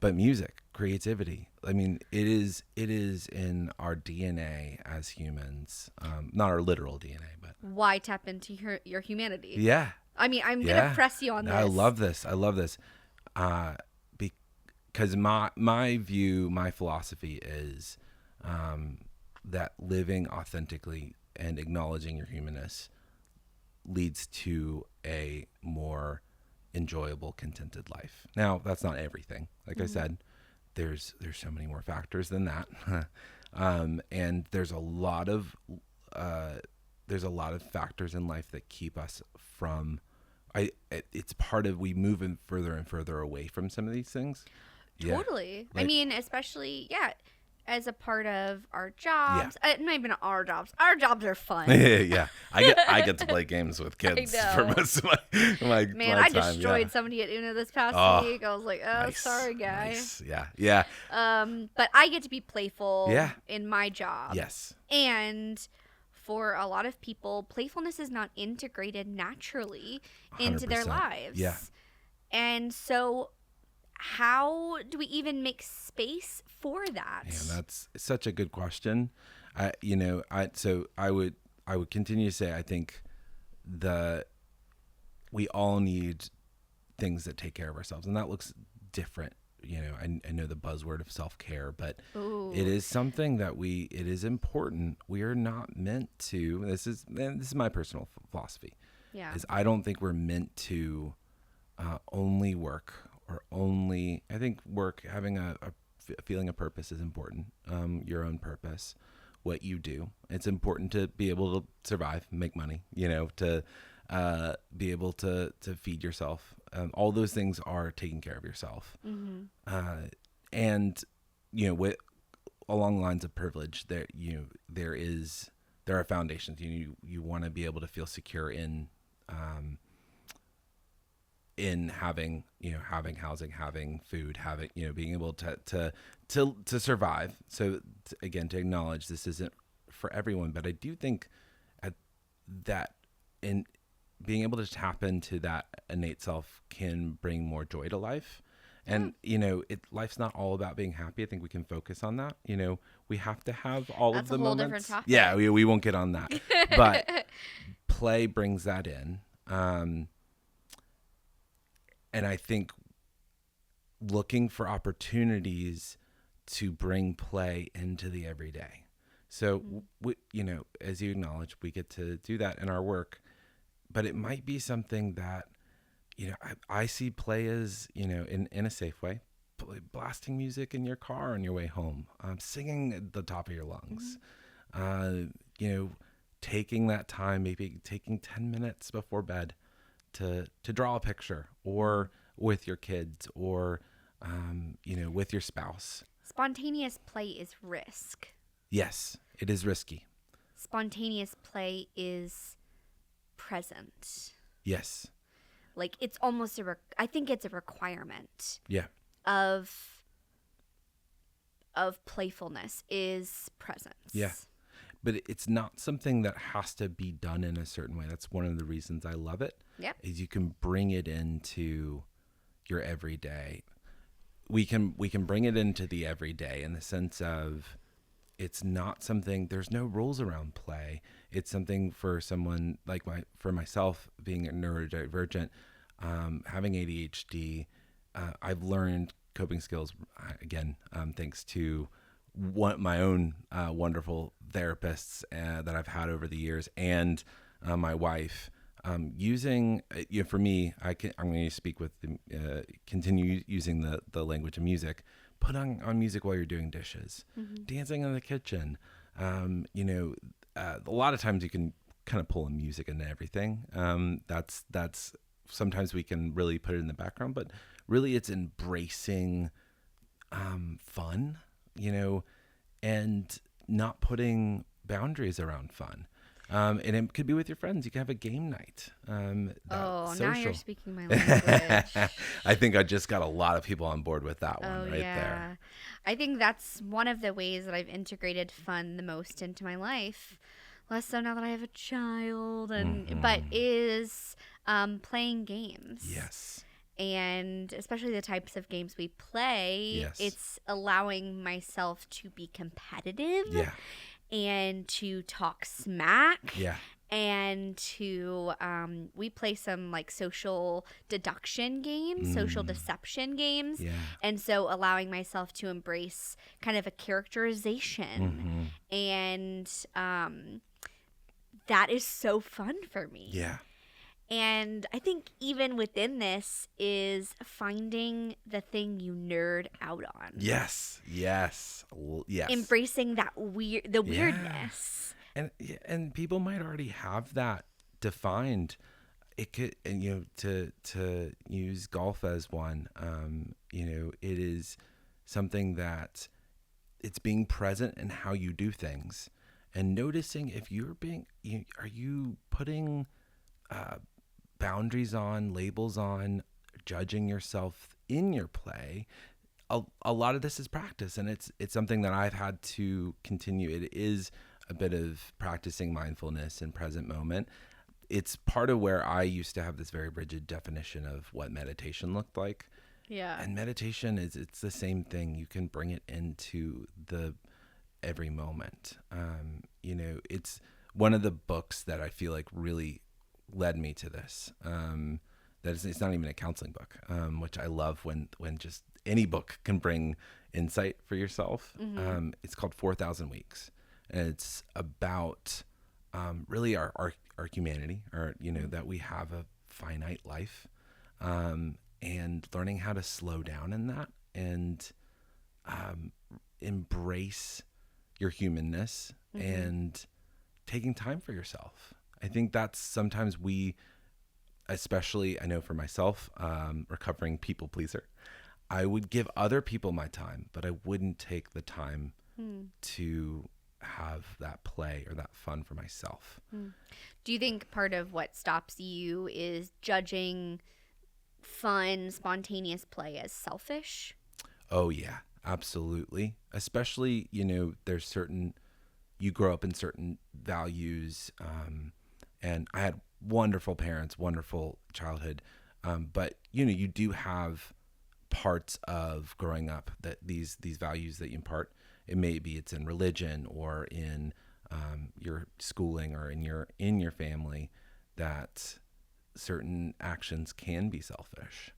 [SPEAKER 1] but music, creativity. I mean, it is in our DNA as humans. Not our literal DNA, but
[SPEAKER 2] why tap into your humanity?
[SPEAKER 1] Yeah.
[SPEAKER 2] I mean, I'm gonna press you on this.
[SPEAKER 1] I love this. Because my view, my philosophy is that living authentically and acknowledging your humanness leads to a more enjoyable, contented life. Now, that's not everything. Like I said, there's so many more factors than that, and there's a lot of factors in life that keep us from. It's part of we move in further and further away from some of these things.
[SPEAKER 2] Totally.
[SPEAKER 1] Like,
[SPEAKER 2] I mean, especially, as a part of our jobs. Not even our jobs. Our jobs are fun.
[SPEAKER 1] Yeah. I get to play games with kids for most of my
[SPEAKER 2] Man,
[SPEAKER 1] my
[SPEAKER 2] I
[SPEAKER 1] time.
[SPEAKER 2] destroyed somebody at Uno this past week. I was like,
[SPEAKER 1] nice,
[SPEAKER 2] sorry, guy.
[SPEAKER 1] Nice. Yeah.
[SPEAKER 2] But I get to be playful in my job.
[SPEAKER 1] Yes.
[SPEAKER 2] And for a lot of people, playfulness is not integrated naturally into their
[SPEAKER 1] 100%.
[SPEAKER 2] lives.
[SPEAKER 1] Yeah.
[SPEAKER 2] And so how do we even make space for that?
[SPEAKER 1] Man, that's such a good question. I would continue to say I think we all need things that take care of ourselves, and that looks different. I know the buzzword of self-care, but it is something that it is important. We are not meant to. This is my personal philosophy.
[SPEAKER 2] Yeah.
[SPEAKER 1] Is I don't think we're meant to only work. Or only, I think having a feeling of purpose is important. Your own purpose, what you do. It's important to be able to survive, make money, to be able to feed yourself. All those things are taking care of yourself. And, with along lines of privilege, there are foundations. You want to be able to feel secure in having housing, having food, being able to survive. So again, to acknowledge this isn't for everyone, but I do think that in being able to tap into that innate self can bring more joy to life. And, life's not all about being happy. I think we can focus on that. We have to have all of the moments.
[SPEAKER 2] That's a whole different topic.
[SPEAKER 1] Yeah, we won't get on that. But play brings that in. And I think looking for opportunities to bring play into the everyday. So, we, as you acknowledge, we get to do that in our work, but it might be something that, I see play as, in a safe way, blasting music in your car on your way home, singing at the top of your lungs, taking that time, maybe taking 10 minutes before bed to draw a picture, or with your kids, or, with your spouse.
[SPEAKER 2] Spontaneous play is risk.
[SPEAKER 1] Yes, it is risky.
[SPEAKER 2] Spontaneous play is present.
[SPEAKER 1] Yes.
[SPEAKER 2] Like, it's almost I think it's a requirement.
[SPEAKER 1] Yeah.
[SPEAKER 2] Of playfulness is presence.
[SPEAKER 1] Yeah. But it's not something that has to be done in a certain way. That's one of the reasons I love it.
[SPEAKER 2] Yeah.
[SPEAKER 1] Is you can bring it into your everyday. We can bring it into the everyday in the sense of it's not something, there's no rules around play. It's something for someone like for myself, being a neurodivergent, having ADHD, I've learned coping skills, again, thanks to my own wonderful therapists that I've had over the years, and my wife, using, for me, I'm going to speak with continue using the language of music. Put on music while you're doing dishes, dancing in the kitchen. A lot of times you can kind of pull in music into everything. That's sometimes we can really put it in the background, but really it's embracing fun, and not putting boundaries around fun. And it could be with your friends. You can have a game night.
[SPEAKER 2] Now you're speaking my language.
[SPEAKER 1] I think I just got a lot of people on board with that one there.
[SPEAKER 2] I think that's one of the ways that I've integrated fun the most into my life. Less so now that I have a child, but is playing games.
[SPEAKER 1] Yes.
[SPEAKER 2] And especially the types of games we play,
[SPEAKER 1] yes.
[SPEAKER 2] It's allowing myself to be competitive.
[SPEAKER 1] Yeah.
[SPEAKER 2] And to talk smack.
[SPEAKER 1] Yeah.
[SPEAKER 2] And to, we play some like social deduction games, social deception games.
[SPEAKER 1] Yeah.
[SPEAKER 2] And so allowing myself to embrace kind of a characterization. And that is so fun for me.
[SPEAKER 1] Yeah.
[SPEAKER 2] And I think even within this is finding the thing you nerd out on.
[SPEAKER 1] Yes. Yes. Yes.
[SPEAKER 2] Embracing that weirdness.
[SPEAKER 1] And people might already have that defined. It could, and to use golf as one, it is something that it's being present in how you do things, and noticing if are you putting boundaries on, labels on, judging yourself in your play. A lot of this is practice, and it's something that I've had to continue. It is a bit of practicing mindfulness and present moment. It's part of where I used to have this very rigid definition of what meditation looked like.
[SPEAKER 2] Yeah.
[SPEAKER 1] And meditation it's the same thing. You can bring it into the every moment. It's one of the books that I feel like really led me to this. It's not even a counseling book, which I love when just any book can bring insight for yourself. It's called 4,000 Weeks, and it's about really our humanity, that we have a finite life, and learning how to slow down in that and embrace your humanness and taking time for yourself. I think that's sometimes especially I know for myself, recovering people pleaser, I would give other people my time, but I wouldn't take the time to have that play or that fun for myself.
[SPEAKER 2] Do you think part of what stops you is judging fun, spontaneous play as selfish?
[SPEAKER 1] Oh yeah, absolutely. Especially, there's you grow up in certain values, and I had wonderful parents, wonderful childhood. But you do have parts of growing up that these values that you impart. It's in religion or in your schooling or in your family, that certain actions can be selfish.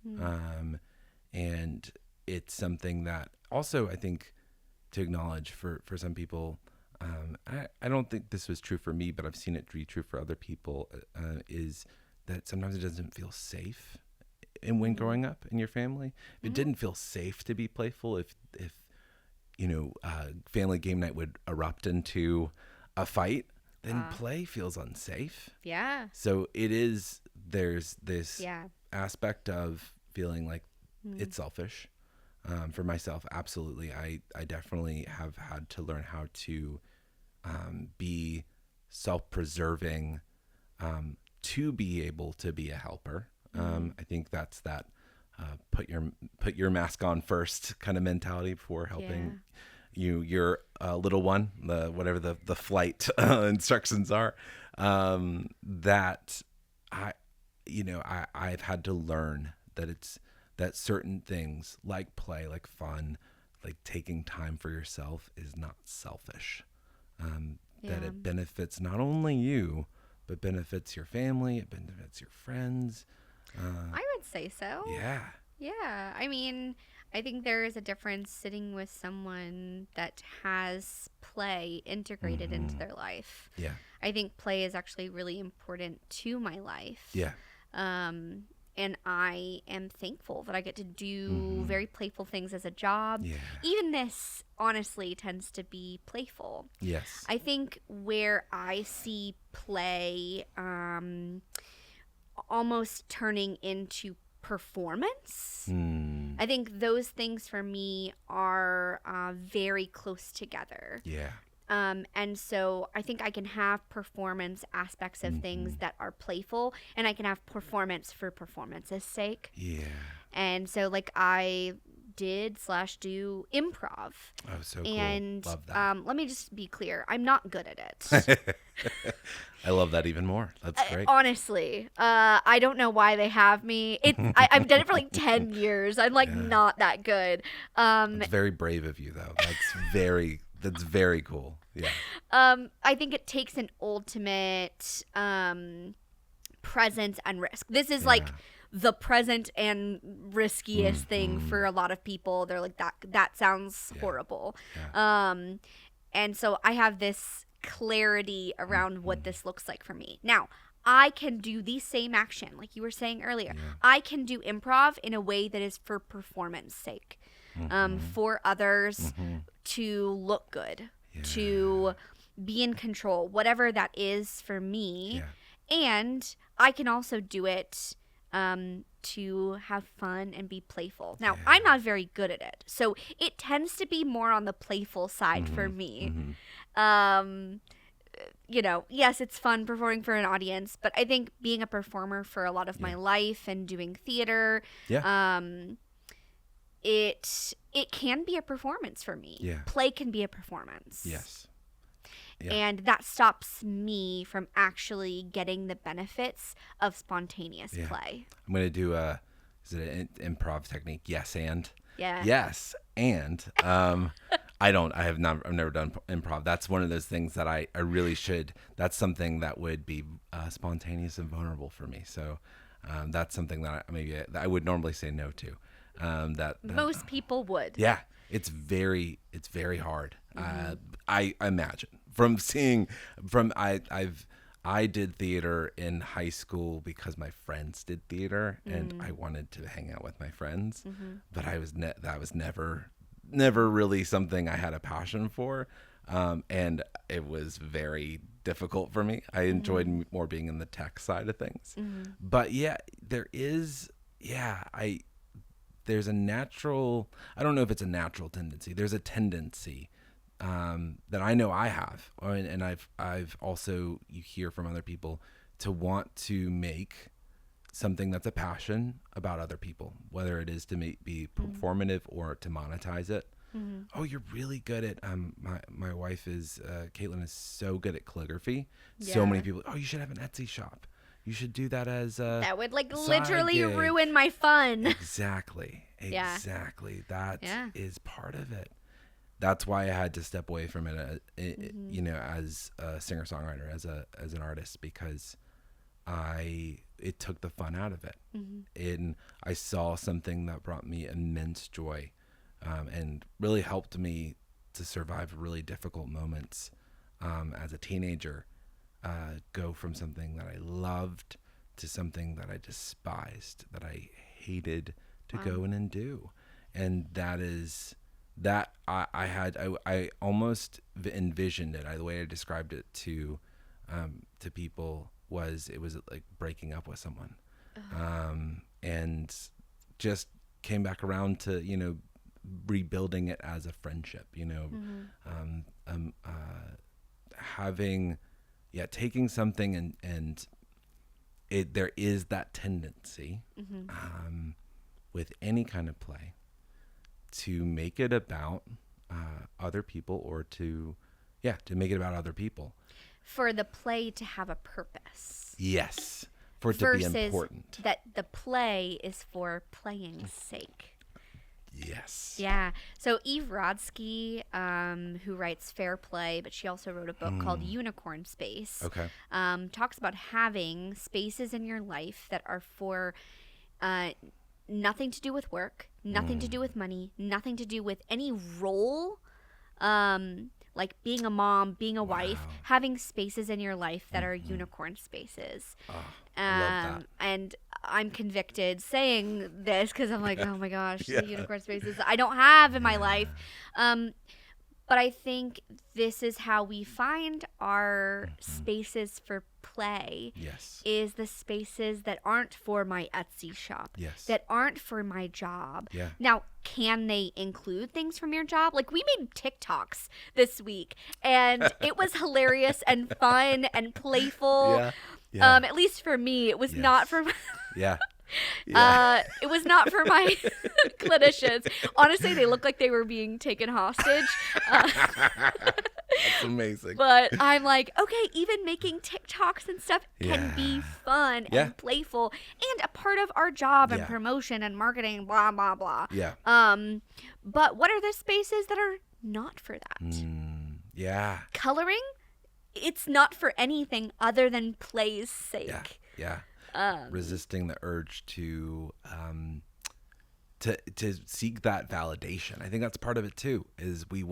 [SPEAKER 1] And it's something that also I think to acknowledge for some people, I don't think this was true for me, but I've seen it be true for other people, is that sometimes it doesn't feel safe when growing up in your family. If it didn't feel safe to be playful, if family game night would erupt into a fight, then play feels unsafe.
[SPEAKER 2] Yeah.
[SPEAKER 1] So there's this aspect of feeling like it's selfish. For myself, absolutely. I definitely have had to learn how to be self-preserving to be able to be a helper. I think that's that put your mask on first kind of mentality before helping your little one, whatever the flight instructions are. That I've had to learn that certain things like play, like fun, like taking time for yourself is not selfish. That it benefits not only you, but benefits your family, it benefits your friends.
[SPEAKER 2] I would say so.
[SPEAKER 1] Yeah.
[SPEAKER 2] Yeah. I mean, I think there is a difference sitting with someone that has play integrated into their life.
[SPEAKER 1] Yeah.
[SPEAKER 2] I think play is actually really important to my life.
[SPEAKER 1] Yeah.
[SPEAKER 2] And I am thankful that I get to do very playful things as a job.
[SPEAKER 1] Yeah.
[SPEAKER 2] Even this, honestly, tends to be playful.
[SPEAKER 1] Yes.
[SPEAKER 2] I think where I see play almost turning into performance, I think those things for me are very close together.
[SPEAKER 1] Yeah.
[SPEAKER 2] And so I think I can have performance aspects of things that are playful, and I can have performance for performance's sake.
[SPEAKER 1] Yeah.
[SPEAKER 2] And so like I do improv.
[SPEAKER 1] Oh, so cool.
[SPEAKER 2] And
[SPEAKER 1] love that.
[SPEAKER 2] let me just be clear, I'm not good at it.
[SPEAKER 1] I love that even more. That's great.
[SPEAKER 2] Honestly, I don't know why they have me. I've done it for like 10 years. I'm like not that good.
[SPEAKER 1] It's very brave of you, though. That's very cool. Yeah.
[SPEAKER 2] I think it takes an ultimate presence and risk. This is like the present and riskiest thing for a lot of people. They're like, that sounds horrible.
[SPEAKER 1] Yeah.
[SPEAKER 2] And so I have this clarity around what this looks like for me. Now, I can do the same action, like you were saying earlier.
[SPEAKER 1] Yeah.
[SPEAKER 2] I can do improv in a way that is for performance sake, for others to look good, to be in control, whatever that is for me.
[SPEAKER 1] Yeah.
[SPEAKER 2] And I can also do it to have fun and be playful. Now, I'm not very good at it, so it tends to be more on the playful side for me. Yes, it's fun performing for an audience, but I think being a performer for a lot of my life and doing theater, it can be a performance for me.
[SPEAKER 1] Yeah.
[SPEAKER 2] Play can be a performance.
[SPEAKER 1] Yes. Yeah.
[SPEAKER 2] And that stops me from actually getting the benefits of spontaneous play.
[SPEAKER 1] I'm going to do is it an improv technique? Yes, and.
[SPEAKER 2] Yeah.
[SPEAKER 1] Yes, and. I've never done improv. That's one of those things that I really should. That's something that would be spontaneous and vulnerable for me. So that's something that I would normally say no to. That
[SPEAKER 2] most people would.
[SPEAKER 1] Yeah, it's very hard. I imagine I did theater in high school because my friends did theater and I wanted to hang out with my friends, but that was never really something I had a passion for, and it was very difficult for me. I enjoyed more being in the tech side of things, but there's a natural, I don't know if it's a natural tendency. There's a tendency that I know I have, and I've also, you hear from other people, to want to make something that's a passion about other people, whether it is to be performative or to monetize it. Oh, you're really good at my wife is Caitlin is so good at calligraphy. So many people, you should have an Etsy shop. You should do that as
[SPEAKER 2] that would literally ruin my fun.
[SPEAKER 1] Exactly. That is part of it. That's why I had to step away from it, as a singer-songwriter, as an artist, because it took the fun out of it. And I saw something that brought me immense joy, and really helped me to survive really difficult moments as a teenager, go from something that I loved to something that I despised, that I hated to go in and do. And that is that I almost envisioned it. The way I described it to people was, it was like breaking up with someone, and just came back around to, rebuilding it as a friendship, taking something and there is that tendency, with any kind of play, to make it about other people, or to make it about other people.
[SPEAKER 2] For the play to have a purpose.
[SPEAKER 1] Yes. For it to
[SPEAKER 2] versus
[SPEAKER 1] be important.
[SPEAKER 2] That the play is for playing's sake.
[SPEAKER 1] Yes.
[SPEAKER 2] Yeah. So Eve Rodsky, who writes Fair Play, but she also wrote a book called Unicorn Space.
[SPEAKER 1] Okay.
[SPEAKER 2] Talks about having spaces in your life that are for nothing to do with work, nothing to do with money, nothing to do with any role, like being a mom, being a wife, having spaces in your life that are unicorn spaces.
[SPEAKER 1] Oh, I love that.
[SPEAKER 2] And I'm convicted saying this because I'm like, oh my gosh, the unicorn spaces I don't have in my life. But I think this is how we find our spaces for play.
[SPEAKER 1] Yes.
[SPEAKER 2] Is the spaces that aren't for my Etsy shop.
[SPEAKER 1] Yes.
[SPEAKER 2] That aren't for my job.
[SPEAKER 1] Yeah.
[SPEAKER 2] Now, can they include things from your job? Like, we made TikToks this week, and it was hilarious and fun and playful.
[SPEAKER 1] Yeah.
[SPEAKER 2] At least for me, it was not for my...
[SPEAKER 1] Yeah.
[SPEAKER 2] It was not for my clinicians. Honestly, they looked like they were being taken hostage.
[SPEAKER 1] That's amazing.
[SPEAKER 2] But I'm like, okay, even making TikToks and stuff can be fun and playful and a part of our job and promotion and marketing, blah, blah, blah.
[SPEAKER 1] Yeah.
[SPEAKER 2] But what are the spaces that are not for that?
[SPEAKER 1] Yeah.
[SPEAKER 2] Coloring? It's not for anything other than play's sake.
[SPEAKER 1] Yeah. Resisting the urge to seek that validation. I think that's part of it too, is we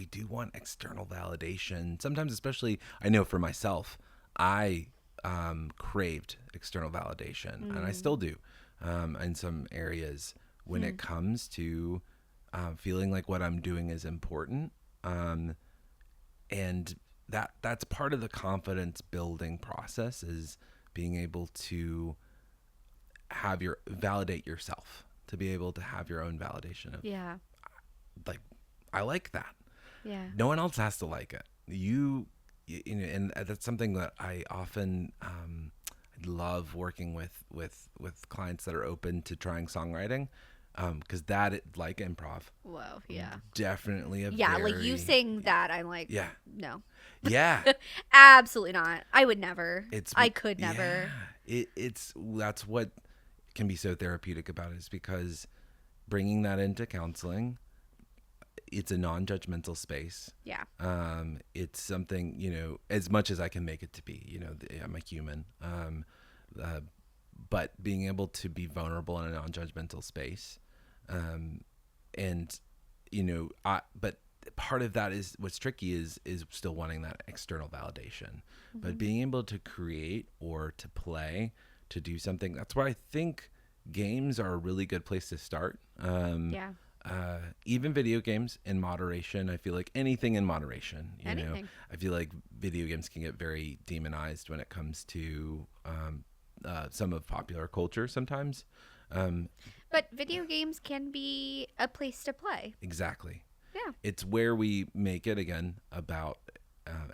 [SPEAKER 1] do want external validation. Sometimes, especially, I know for myself, I craved external validation, and I still do in some areas when it comes to feeling like what I'm doing is important. And that's part of the confidence building process, is being able to validate yourself, to be able to have your own validation of, like, I like that.
[SPEAKER 2] Yeah.
[SPEAKER 1] No one else has to like it. You know, and that's something that I often love working with clients that are open to trying songwriting, because like improv.
[SPEAKER 2] Whoa, yeah.
[SPEAKER 1] Definitely
[SPEAKER 2] like you saying that, I'm like, no.
[SPEAKER 1] Yeah.
[SPEAKER 2] Absolutely not. I would never. I could never.
[SPEAKER 1] Yeah. That's what can be so therapeutic about it, is because bringing that into counseling, it's a non-judgmental space.
[SPEAKER 2] Yeah.
[SPEAKER 1] It's something, as much as I can make it to be, I'm a human. But being able to be vulnerable in a non-judgmental space. But part of that is, what's tricky is still wanting that external validation, but being able to create or to play, to do something. That's why I think games are a really good place to start. Even video games in moderation. I feel like anything in moderation,
[SPEAKER 2] Anything.
[SPEAKER 1] I feel like video games can get very demonized when it comes to some of popular culture sometimes.
[SPEAKER 2] But video games can be a place to play.
[SPEAKER 1] Exactly.
[SPEAKER 2] Yeah.
[SPEAKER 1] It's where we make it, again, about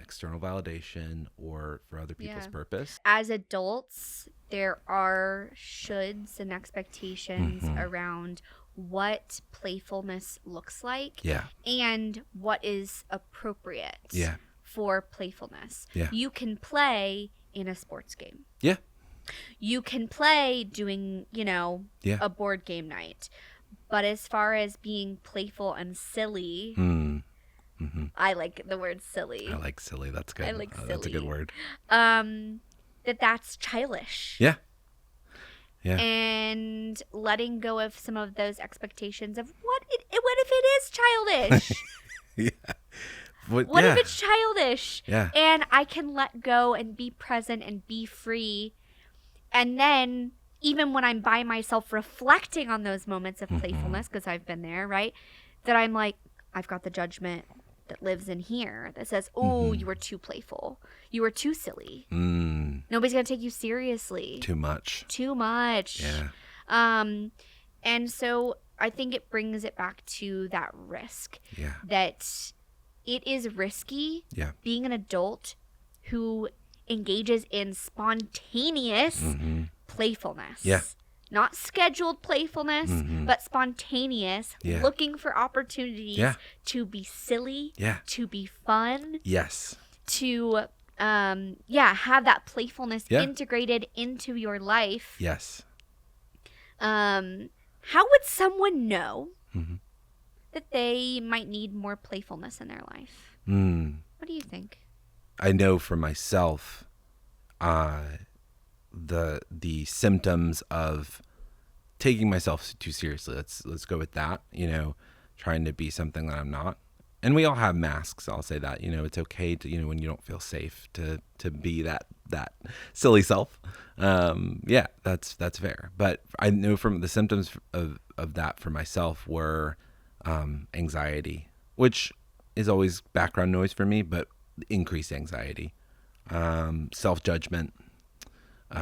[SPEAKER 1] external validation or for other people's purpose.
[SPEAKER 2] As adults, there are shoulds and expectations around what playfulness looks like and what is appropriate for playfulness.
[SPEAKER 1] Yeah.
[SPEAKER 2] You can play in a sports game.
[SPEAKER 1] Yeah.
[SPEAKER 2] You can play doing, a board game night. But as far as being playful and silly, I like the word silly.
[SPEAKER 1] I like silly. That's good.
[SPEAKER 2] I like silly.
[SPEAKER 1] That's a good word.
[SPEAKER 2] that that's childish.
[SPEAKER 1] Yeah. Yeah.
[SPEAKER 2] And letting go of some of those expectations of what if it is childish?
[SPEAKER 1] Yeah.
[SPEAKER 2] What if it's childish?
[SPEAKER 1] Yeah.
[SPEAKER 2] And I can let go and be present and be free. And then even when I'm by myself reflecting on those moments of playfulness, because I've been there, right? That I'm like, I've got the judgment that lives in here that says, oh, you were too playful. You were too silly. Nobody's going to take you seriously.
[SPEAKER 1] Too much.
[SPEAKER 2] Yeah. And so I think it brings it back to that risk.
[SPEAKER 1] Yeah.
[SPEAKER 2] That it is risky being an adult who engages in spontaneous playfulness.
[SPEAKER 1] Yeah.
[SPEAKER 2] Not scheduled playfulness, but spontaneous, looking for opportunities to be silly, to be fun.
[SPEAKER 1] Yes.
[SPEAKER 2] To, have that playfulness integrated into your life.
[SPEAKER 1] Yes.
[SPEAKER 2] How would someone know that they might need more playfulness in their life? What do you think?
[SPEAKER 1] I know for myself, the symptoms of taking myself too seriously. Let's go with that. Trying to be something that I'm not. And we all have masks. I'll say that. It's okay to when you don't feel safe to be that silly self. That's fair. But I know from the symptoms of that for myself were anxiety, which is always background noise for me, but increased anxiety, self-judgment,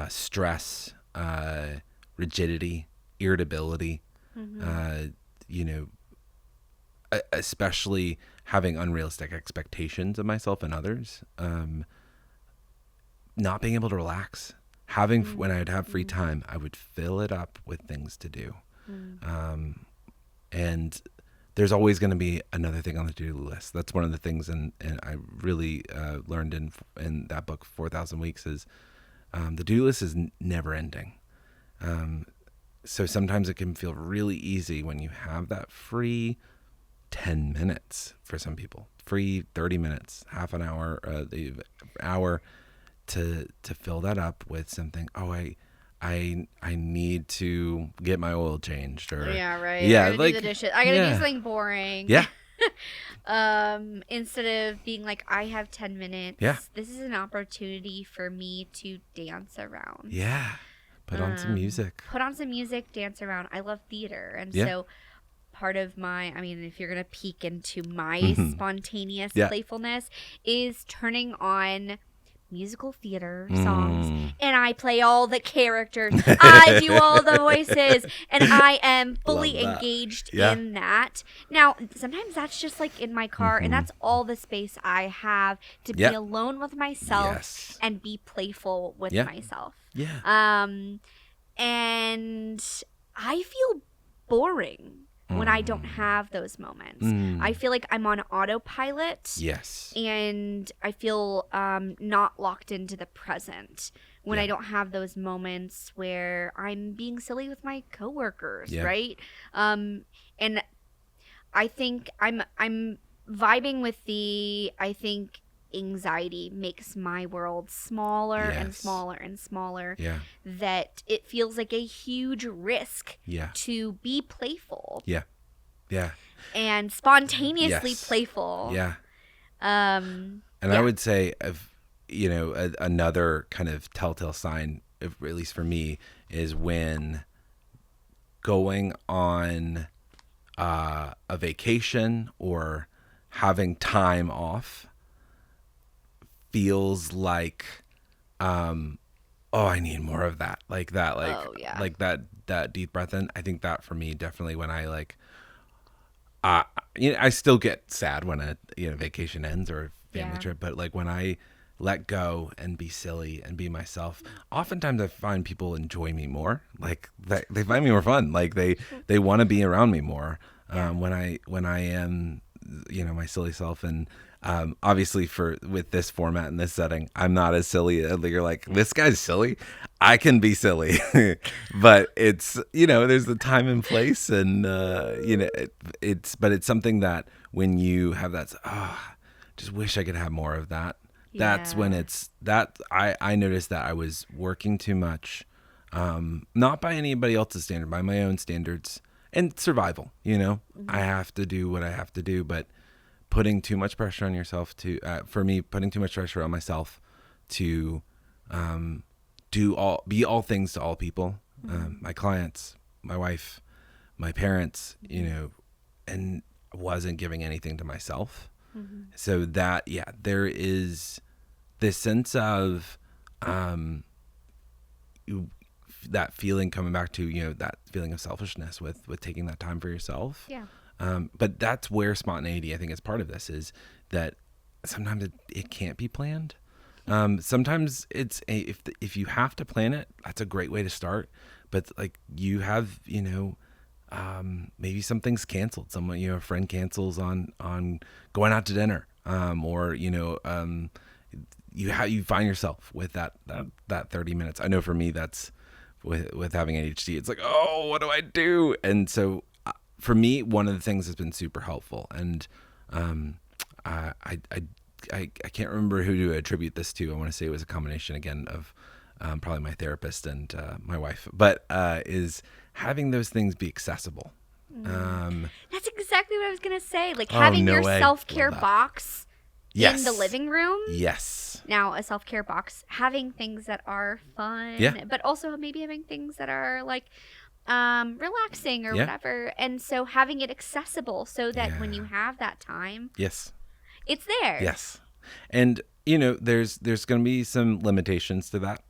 [SPEAKER 1] stress, rigidity, irritability, especially having unrealistic expectations of myself and others, not being able to relax, when I'd have free time, I would fill it up with things to do. And there's always going to be another thing on the to-do list. That's one of the things, and I really learned in that book, 4,000 Weeks, is the to-do list is never ending. So sometimes it can feel really easy when you have that free 10 minutes for some people, free 30 minutes, half an hour, the hour to fill that up with something. Oh, I need to get my oil changed, or
[SPEAKER 2] I gotta do the dishes. I gotta do something boring. Instead of being like, I have 10 minutes. This is an opportunity for me to dance around.
[SPEAKER 1] Put on some music.
[SPEAKER 2] Dance around. I love theater, and so part of if you're gonna peek into my spontaneous playfulness, is turning on musical theater songs, and I play all the characters. I do all the voices, and I am fully engaged in that. Now, sometimes that's just like in my car, and that's all the space I have to be alone with myself and be playful with myself. And I feel boring when I don't have those moments. I feel like I'm on autopilot. And I feel not locked into the present when I don't have those moments where I'm being silly with my coworkers, right? And I think I'm vibing with anxiety makes my world smaller and smaller and smaller. That it feels like a huge risk to be playful. And spontaneously playful.
[SPEAKER 1] And I would say, another kind of telltale sign, at least for me, is when going on a vacation or having time off feels like, I need more of that, like that deep breath in. I think that for me, definitely when I I still get sad when a vacation ends or a family trip, but like when I let go and be silly and be myself, oftentimes I find people enjoy me more. Like they find me more fun. Like they want to be around me more when I am my silly self. And obviously with this format and this setting, I'm not as silly. You're like, this guy's silly. I can be silly, but it's there's the time and place, and it's something that when you have that, just wish I could have more of that. That's when it's that I noticed that I was working too much, not by anybody else's standard, by my own standards and survival. I have to do what I have to do, but putting too much pressure on yourself for me, putting too much pressure on myself to be all things to all people, my clients, my wife, my parents, and wasn't giving anything to myself. So that, there is this sense of that feeling coming back to, that feeling of selfishness with taking that time for yourself.
[SPEAKER 2] Yeah.
[SPEAKER 1] But that's where spontaneity, I think, is part of this, is that sometimes it can't be planned. Sometimes if you have to plan it, that's a great way to start. But like you have, maybe something's canceled. Someone, a friend cancels on going out to dinner, or you find yourself with that 30 minutes. I know for me, that's with having ADHD. It's like, oh, what do I do? And so for me, one of the things that's been super helpful, and I can't remember who to attribute this to. I want to say it was a combination again of probably my therapist and my wife, but is having those things be accessible.
[SPEAKER 2] That's exactly what I was gonna say. Like having your self-care box in the living room.
[SPEAKER 1] Yes.
[SPEAKER 2] Now a self-care box, having things that are fun, but also maybe having things that are like relaxing or whatever. And so having it accessible so that when you have that time, it's there.
[SPEAKER 1] Yes. And there's going to be some limitations to that.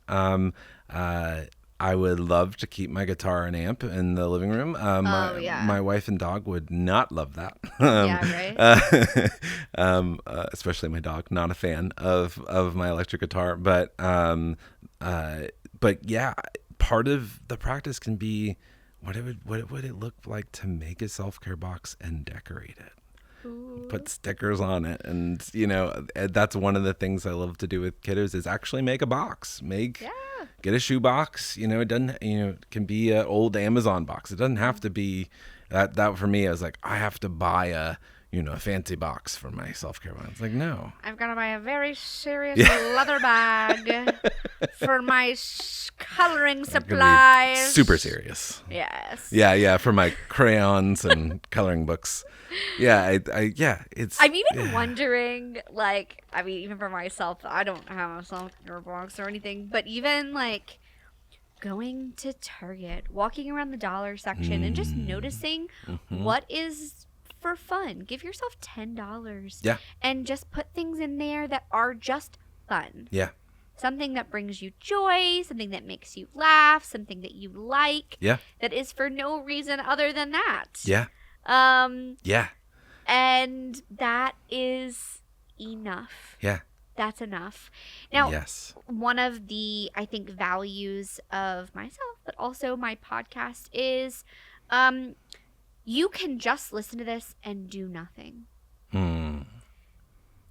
[SPEAKER 1] I would love to keep my guitar and amp in the living room. My wife and dog would not love that. Especially my dog, not a fan of my electric guitar. But yeah, part of the practice can be what would it look like to make a self-care box and decorate it. Put stickers on it, and that's one of the things I love to do with kiddos is actually make a box. Get a shoe box. It doesn't. It can be an old Amazon box. It doesn't have to be that. That for me, I was like, I have to buy a fancy box for my self-care one. It's like, no,
[SPEAKER 2] I've got to buy a very serious leather bag for my coloring supplies.
[SPEAKER 1] Super serious.
[SPEAKER 2] Yes.
[SPEAKER 1] Yeah, for my crayons and coloring books. It's.
[SPEAKER 2] I'm even wondering, even for myself, I don't have a self-care box or anything, but even like going to Target, walking around the dollar section and just noticing what is for fun. Give yourself $10.
[SPEAKER 1] Yeah.
[SPEAKER 2] And just put things in there that are just fun.
[SPEAKER 1] Yeah.
[SPEAKER 2] Something that brings you joy, something that makes you laugh, something that you like.
[SPEAKER 1] Yeah.
[SPEAKER 2] That is for no reason other than that.
[SPEAKER 1] Yeah. Yeah.
[SPEAKER 2] And that is enough.
[SPEAKER 1] Yeah.
[SPEAKER 2] That's enough. Now,
[SPEAKER 1] yes.
[SPEAKER 2] One of the, I think, values of myself, but also my podcast is you can just listen to this and do nothing.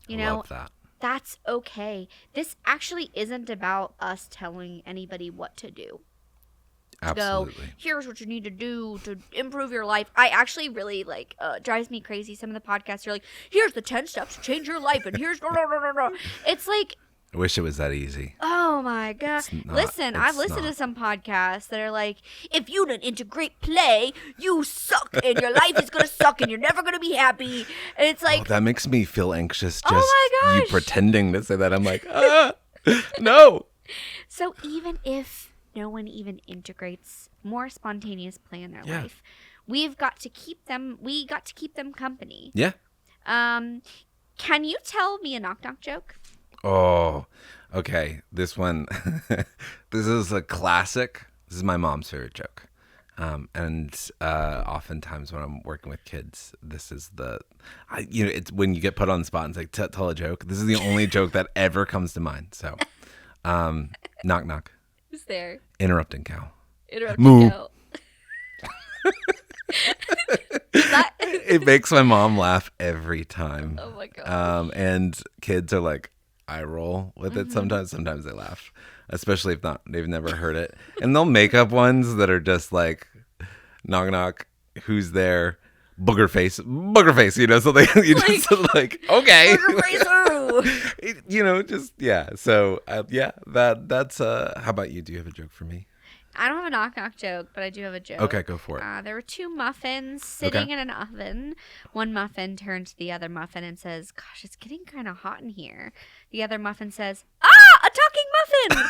[SPEAKER 1] Love that.
[SPEAKER 2] That's okay. This actually isn't about us telling anybody what to do.
[SPEAKER 1] Absolutely.
[SPEAKER 2] Go, here's what you need to do to improve your life. I actually really drives me crazy. Some of the podcasts are like, here's the 10 steps to change your life, and here's It's like,
[SPEAKER 1] I wish it was that easy.
[SPEAKER 2] Oh my god! Listen, I've listened to some podcasts that are like, if you don't integrate play, you suck, and your life is gonna suck, and you're never gonna be happy. And it's like,
[SPEAKER 1] that makes me feel anxious. Just
[SPEAKER 2] my gosh,
[SPEAKER 1] you pretending to say that. I'm like, no.
[SPEAKER 2] So even if no one even integrates more spontaneous play in their life, we've got to keep them. We got to keep them company.
[SPEAKER 1] Yeah.
[SPEAKER 2] Can you tell me a knock joke?
[SPEAKER 1] Oh, okay. This one, this is a classic. This is my mom's favorite joke. And oftentimes when I'm working with kids, this is it's when you get put on the spot and it's like, tell a joke. This is the only joke that ever comes to mind. So, knock, knock.
[SPEAKER 2] Who's there?
[SPEAKER 1] Interrupting cow.
[SPEAKER 2] Interrupting
[SPEAKER 1] Moo.
[SPEAKER 2] cow.
[SPEAKER 1] It makes my mom laugh every time.
[SPEAKER 2] Oh my god.
[SPEAKER 1] And kids are like, I roll with it sometimes. Sometimes they laugh, especially if they've never heard it. And they'll make up ones that are just like, knock knock, who's there? booger face, something you just like, okay.
[SPEAKER 2] Booger face, ooh.
[SPEAKER 1] Just, yeah. So, that's, how about you? Do you have a joke for me?
[SPEAKER 2] I don't have a knock-knock joke, but I do have a joke.
[SPEAKER 1] Okay, go for it.
[SPEAKER 2] There were two muffins sitting in an oven. One muffin turned to the other muffin and says, "Gosh, it's getting kind of hot in here." The other muffin says, "Ah, a talking muffin!"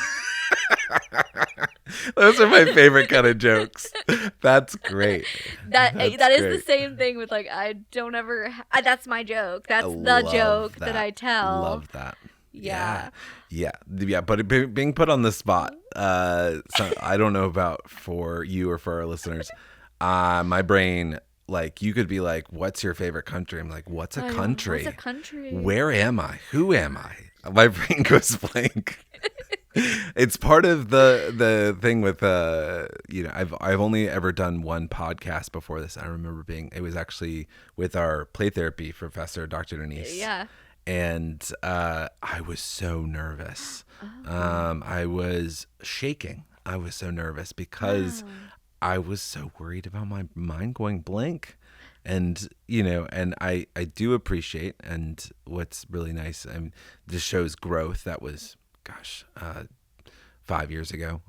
[SPEAKER 1] Those are my favorite kind of jokes. That's great.
[SPEAKER 2] That
[SPEAKER 1] That's
[SPEAKER 2] is
[SPEAKER 1] great.
[SPEAKER 2] the same thing with like, I don't ever. That's my joke. That's
[SPEAKER 1] I
[SPEAKER 2] the
[SPEAKER 1] love
[SPEAKER 2] joke that I tell.
[SPEAKER 1] Love that.
[SPEAKER 2] Yeah.
[SPEAKER 1] But being put on the spot, so I don't know about for you or for our listeners. My brain, like, you could be like, "What's your favorite country?" I'm like, "What's a country?
[SPEAKER 2] What's a country?
[SPEAKER 1] Where am I? Who am I?" My brain goes blank. It's part of the thing with I've only ever done one podcast before this. I remember it was actually with our play therapy professor, Dr. Denise.
[SPEAKER 2] Yeah.
[SPEAKER 1] And I was so nervous. I was shaking. I was so nervous because I was so worried about my mind going blank. And, and I do appreciate, and what's really nice, this show's growth, that was, 5 years ago,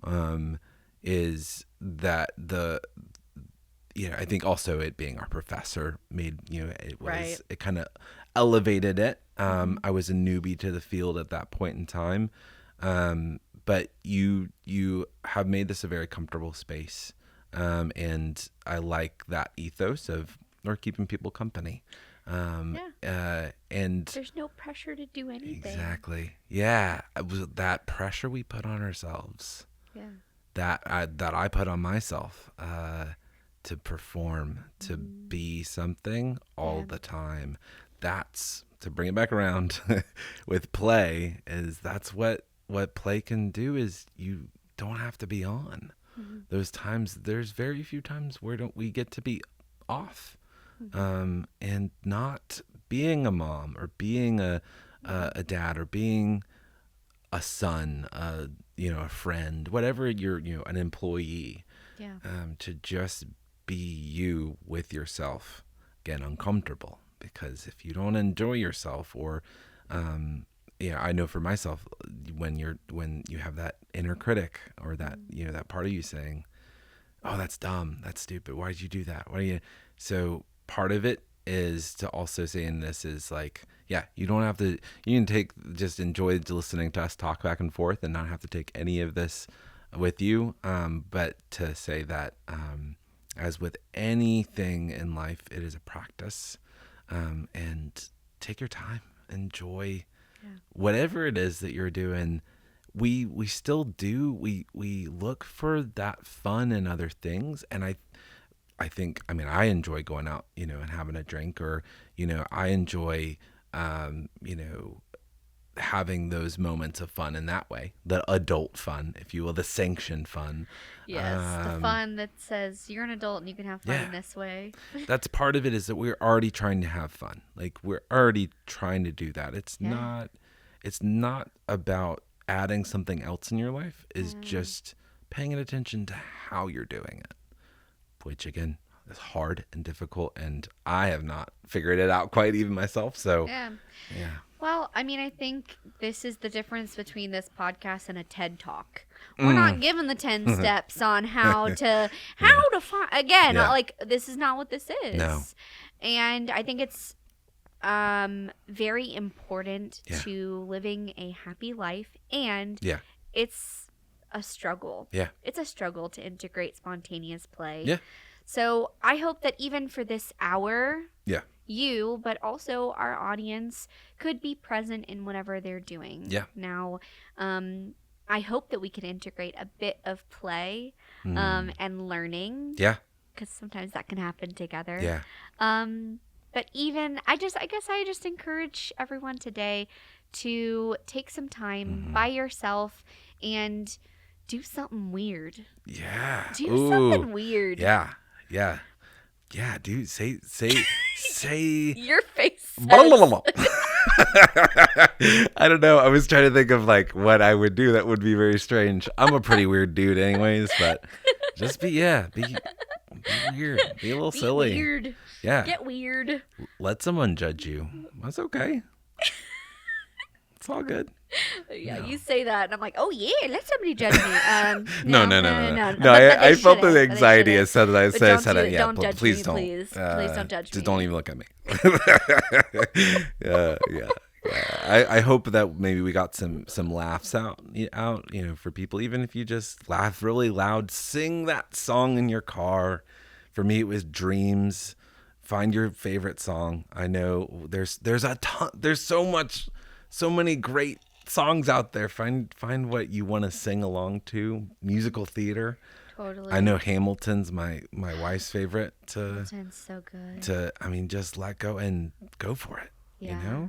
[SPEAKER 1] is that I think also it being our professor made, it kind of elevated it. I was a newbie to the field at that point in time. But you have made this a very comfortable space. And I like that ethos of keeping people company. And
[SPEAKER 2] there's no pressure to do anything.
[SPEAKER 1] Exactly. Yeah. It was that pressure we put on ourselves.
[SPEAKER 2] Yeah.
[SPEAKER 1] That I put on myself, to perform, to be something all the time. That's, to bring it back around with play, that's what play can do, is you don't have to be on. Those times, there's very few times where we get to be off. And not being a mom or being a dad or being a son, a friend, whatever you're, an employee, to just be you with yourself. Again, uncomfortable, because if you don't enjoy yourself, or, I know for myself, when you have that inner critic, or that, that part of you saying, "Oh, that's dumb, that's stupid, why did you do that? So part of it is to also say in this is like, you don't have to, you can just enjoy listening to us talk back and forth and not have to take any of this with you. But to say that, as with anything in life, it is a practice, and take your time, enjoy whatever it is that you're doing. We still do, we look for that fun in other things. And I think, I enjoy going out, and having a drink, or, I enjoy, having those moments of fun in that way, the adult fun, if you will, the sanctioned fun.
[SPEAKER 2] Yes, the fun that says you're an adult and you can have fun in this way. That's
[SPEAKER 1] part of it, is that we're already trying to have fun. Like, we're already trying to do that. It's not about adding something else in your life. Is just paying attention to how you're doing it. Which, again, is hard and difficult, and I have not figured it out quite even myself. So, yeah.
[SPEAKER 2] Well, I think this is the difference between this podcast and a TED Talk. We're not given the 10 steps on how to find, again, like, this is not what this is.
[SPEAKER 1] No.
[SPEAKER 2] And I think it's very important to living a happy life, and it's a struggle.
[SPEAKER 1] Yeah.
[SPEAKER 2] It's a struggle to integrate spontaneous play.
[SPEAKER 1] Yeah.
[SPEAKER 2] So I hope that even for this hour, you, but also our audience, could be present in whatever they're doing.
[SPEAKER 1] Yeah.
[SPEAKER 2] Now, I hope that we can integrate a bit of play and learning.
[SPEAKER 1] Yeah.
[SPEAKER 2] Because sometimes that can happen together.
[SPEAKER 1] Yeah.
[SPEAKER 2] But even, I guess I just encourage everyone today to take some time by yourself and do something weird.
[SPEAKER 1] Yeah.
[SPEAKER 2] Do something weird.
[SPEAKER 1] Yeah. Yeah. Yeah, dude. Say.
[SPEAKER 2] Your face says.
[SPEAKER 1] I don't know. I was trying to think of like what I would do that would be very strange. I'm a pretty weird dude anyways, but just be Be weird. Be a little
[SPEAKER 2] Be
[SPEAKER 1] silly.
[SPEAKER 2] weird.
[SPEAKER 1] Yeah.
[SPEAKER 2] Get weird.
[SPEAKER 1] Let someone judge you. That's okay. It's all good.
[SPEAKER 2] Yeah,
[SPEAKER 1] No.
[SPEAKER 2] you say that, and I'm like, oh yeah, let somebody judge me.
[SPEAKER 1] No.
[SPEAKER 2] But
[SPEAKER 1] I
[SPEAKER 2] they
[SPEAKER 1] felt the
[SPEAKER 2] shouldn't, but they
[SPEAKER 1] anxiety. I
[SPEAKER 2] shouldn't.
[SPEAKER 1] said that.
[SPEAKER 2] But
[SPEAKER 1] I said it. Yeah,
[SPEAKER 2] don't judge
[SPEAKER 1] please
[SPEAKER 2] me,
[SPEAKER 1] don't.
[SPEAKER 2] please. Please don't judge me.
[SPEAKER 1] Just don't even look at me. Yeah. I hope that maybe we got some laughs out, for people. Even if you just laugh really loud, sing that song in your car. For me, it was Dreams. Find your favorite song. I know there's a ton. There's so many great songs out there. Find what you want to sing along to. Musical theater.
[SPEAKER 2] Totally.
[SPEAKER 1] I know Hamilton's my wife's favorite.
[SPEAKER 2] Hamilton's so good.
[SPEAKER 1] Just let go and go for it.
[SPEAKER 2] Yeah.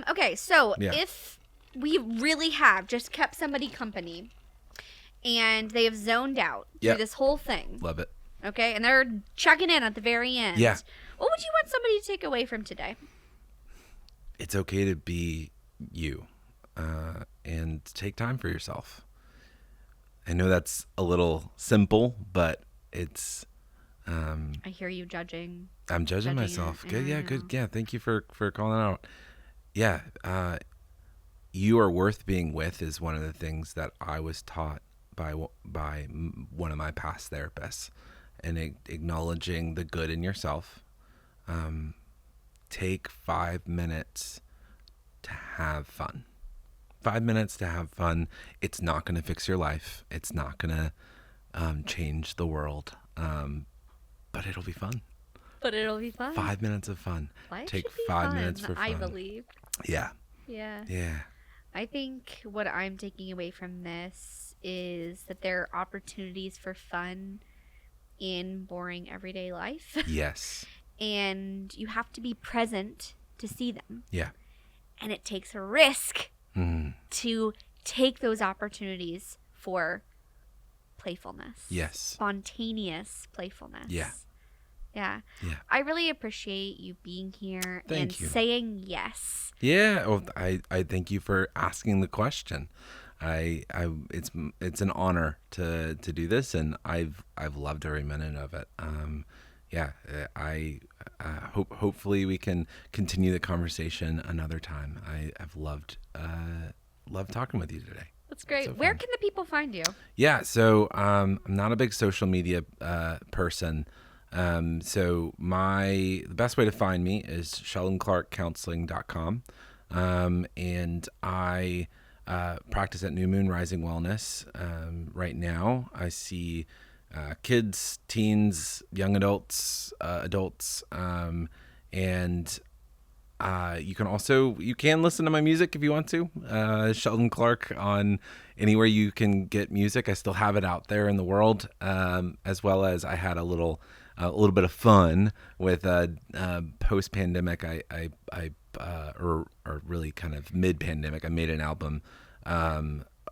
[SPEAKER 2] Okay, so
[SPEAKER 1] Yeah.
[SPEAKER 2] if we really have just kept somebody company and they have zoned out
[SPEAKER 1] Yep.
[SPEAKER 2] through this whole thing,
[SPEAKER 1] Love it.
[SPEAKER 2] okay, and they're checking in at the very end,
[SPEAKER 1] Yeah.
[SPEAKER 2] what would you want somebody to take away from today?
[SPEAKER 1] It's okay to be you, and take time for yourself. I know that's a little simple, but it's.
[SPEAKER 2] I hear you judging.
[SPEAKER 1] I'm judging
[SPEAKER 2] Judging
[SPEAKER 1] myself.
[SPEAKER 2] it.
[SPEAKER 1] Good,
[SPEAKER 2] Yeah, I
[SPEAKER 1] yeah,
[SPEAKER 2] know.
[SPEAKER 1] good, yeah. Thank you for calling out. Yeah, you are worth being with is one of the things that I was taught by one of my past therapists, and acknowledging the good in yourself. Take 5 minutes to have fun. 5 minutes to have fun. It's not going to fix your life. It's not going to change the world, but it'll be fun.
[SPEAKER 2] But it'll be fun.
[SPEAKER 1] 5 minutes of fun.
[SPEAKER 2] Life
[SPEAKER 1] Take
[SPEAKER 2] should be
[SPEAKER 1] 5
[SPEAKER 2] fun,
[SPEAKER 1] minutes for fun.
[SPEAKER 2] I believe.
[SPEAKER 1] Yeah.
[SPEAKER 2] Yeah.
[SPEAKER 1] Yeah.
[SPEAKER 2] I think what I'm taking away from this is that there are opportunities for fun in boring everyday life.
[SPEAKER 1] Yes.
[SPEAKER 2] And you have to be present to see them.
[SPEAKER 1] Yeah.
[SPEAKER 2] And it takes a risk to take those opportunities for playfulness.
[SPEAKER 1] Yes.
[SPEAKER 2] Spontaneous playfulness.
[SPEAKER 1] Yeah.
[SPEAKER 2] Yeah.
[SPEAKER 1] Yeah.
[SPEAKER 2] I really appreciate you being here
[SPEAKER 1] Thank you.
[SPEAKER 2] saying yes.
[SPEAKER 1] Yeah. Oh, I thank you for asking the question. It's an honor to do this, and I've loved every minute of it. I hopefully we can continue the conversation another time. I've loved talking with you today.
[SPEAKER 2] That's great.
[SPEAKER 1] So
[SPEAKER 2] Where
[SPEAKER 1] fun.
[SPEAKER 2] can the people find you?
[SPEAKER 1] Yeah, so I'm not a big social media person. So the best way to find me is SheldonClarkCounseling.com. And I practice at New Moon Rising Wellness. Right now, I see kids, teens, young adults, and you can listen to my music if you want to. Sheldon Clark on anywhere you can get music. I still have it out there in the world, as well as I had a little bit of fun with post pandemic. Or really kind of mid pandemic. I made an album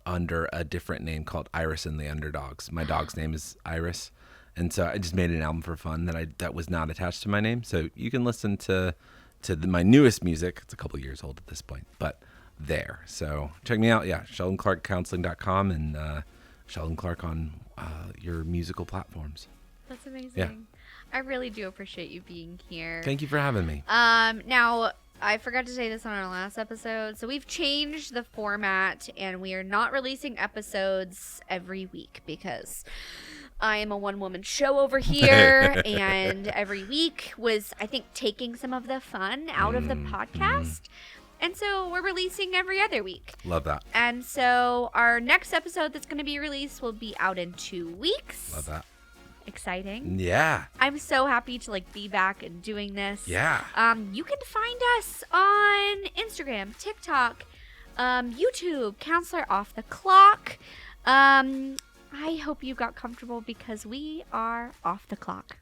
[SPEAKER 1] under a different name called Iris and the Underdogs. My dog's name is Iris, and so I just made an album for fun that was not attached to my name. So you can listen to my newest music. It's a couple years old at this point, but there. So check me out. Yeah, SheldonClarkCounseling.com and Sheldon Clark on your musical platforms.
[SPEAKER 2] That's amazing.
[SPEAKER 1] Yeah.
[SPEAKER 2] I really do appreciate you being here.
[SPEAKER 1] Thank you for having me.
[SPEAKER 2] Now, I forgot to say this on our last episode. So we've changed the format and we are not releasing episodes every week because I am a one-woman show over here. And every week was, I think, taking some of the fun out of the podcast. And so we're releasing every other week.
[SPEAKER 1] Love that.
[SPEAKER 2] And so our next episode that's going to be released will be out in 2 weeks.
[SPEAKER 1] Love that.
[SPEAKER 2] Exciting.
[SPEAKER 1] Yeah.
[SPEAKER 2] I'm so happy to be back and doing this.
[SPEAKER 1] Yeah.
[SPEAKER 2] You can find us on Instagram, TikTok, YouTube, Counselor Off the Clock. I hope you got comfortable because we are off the clock.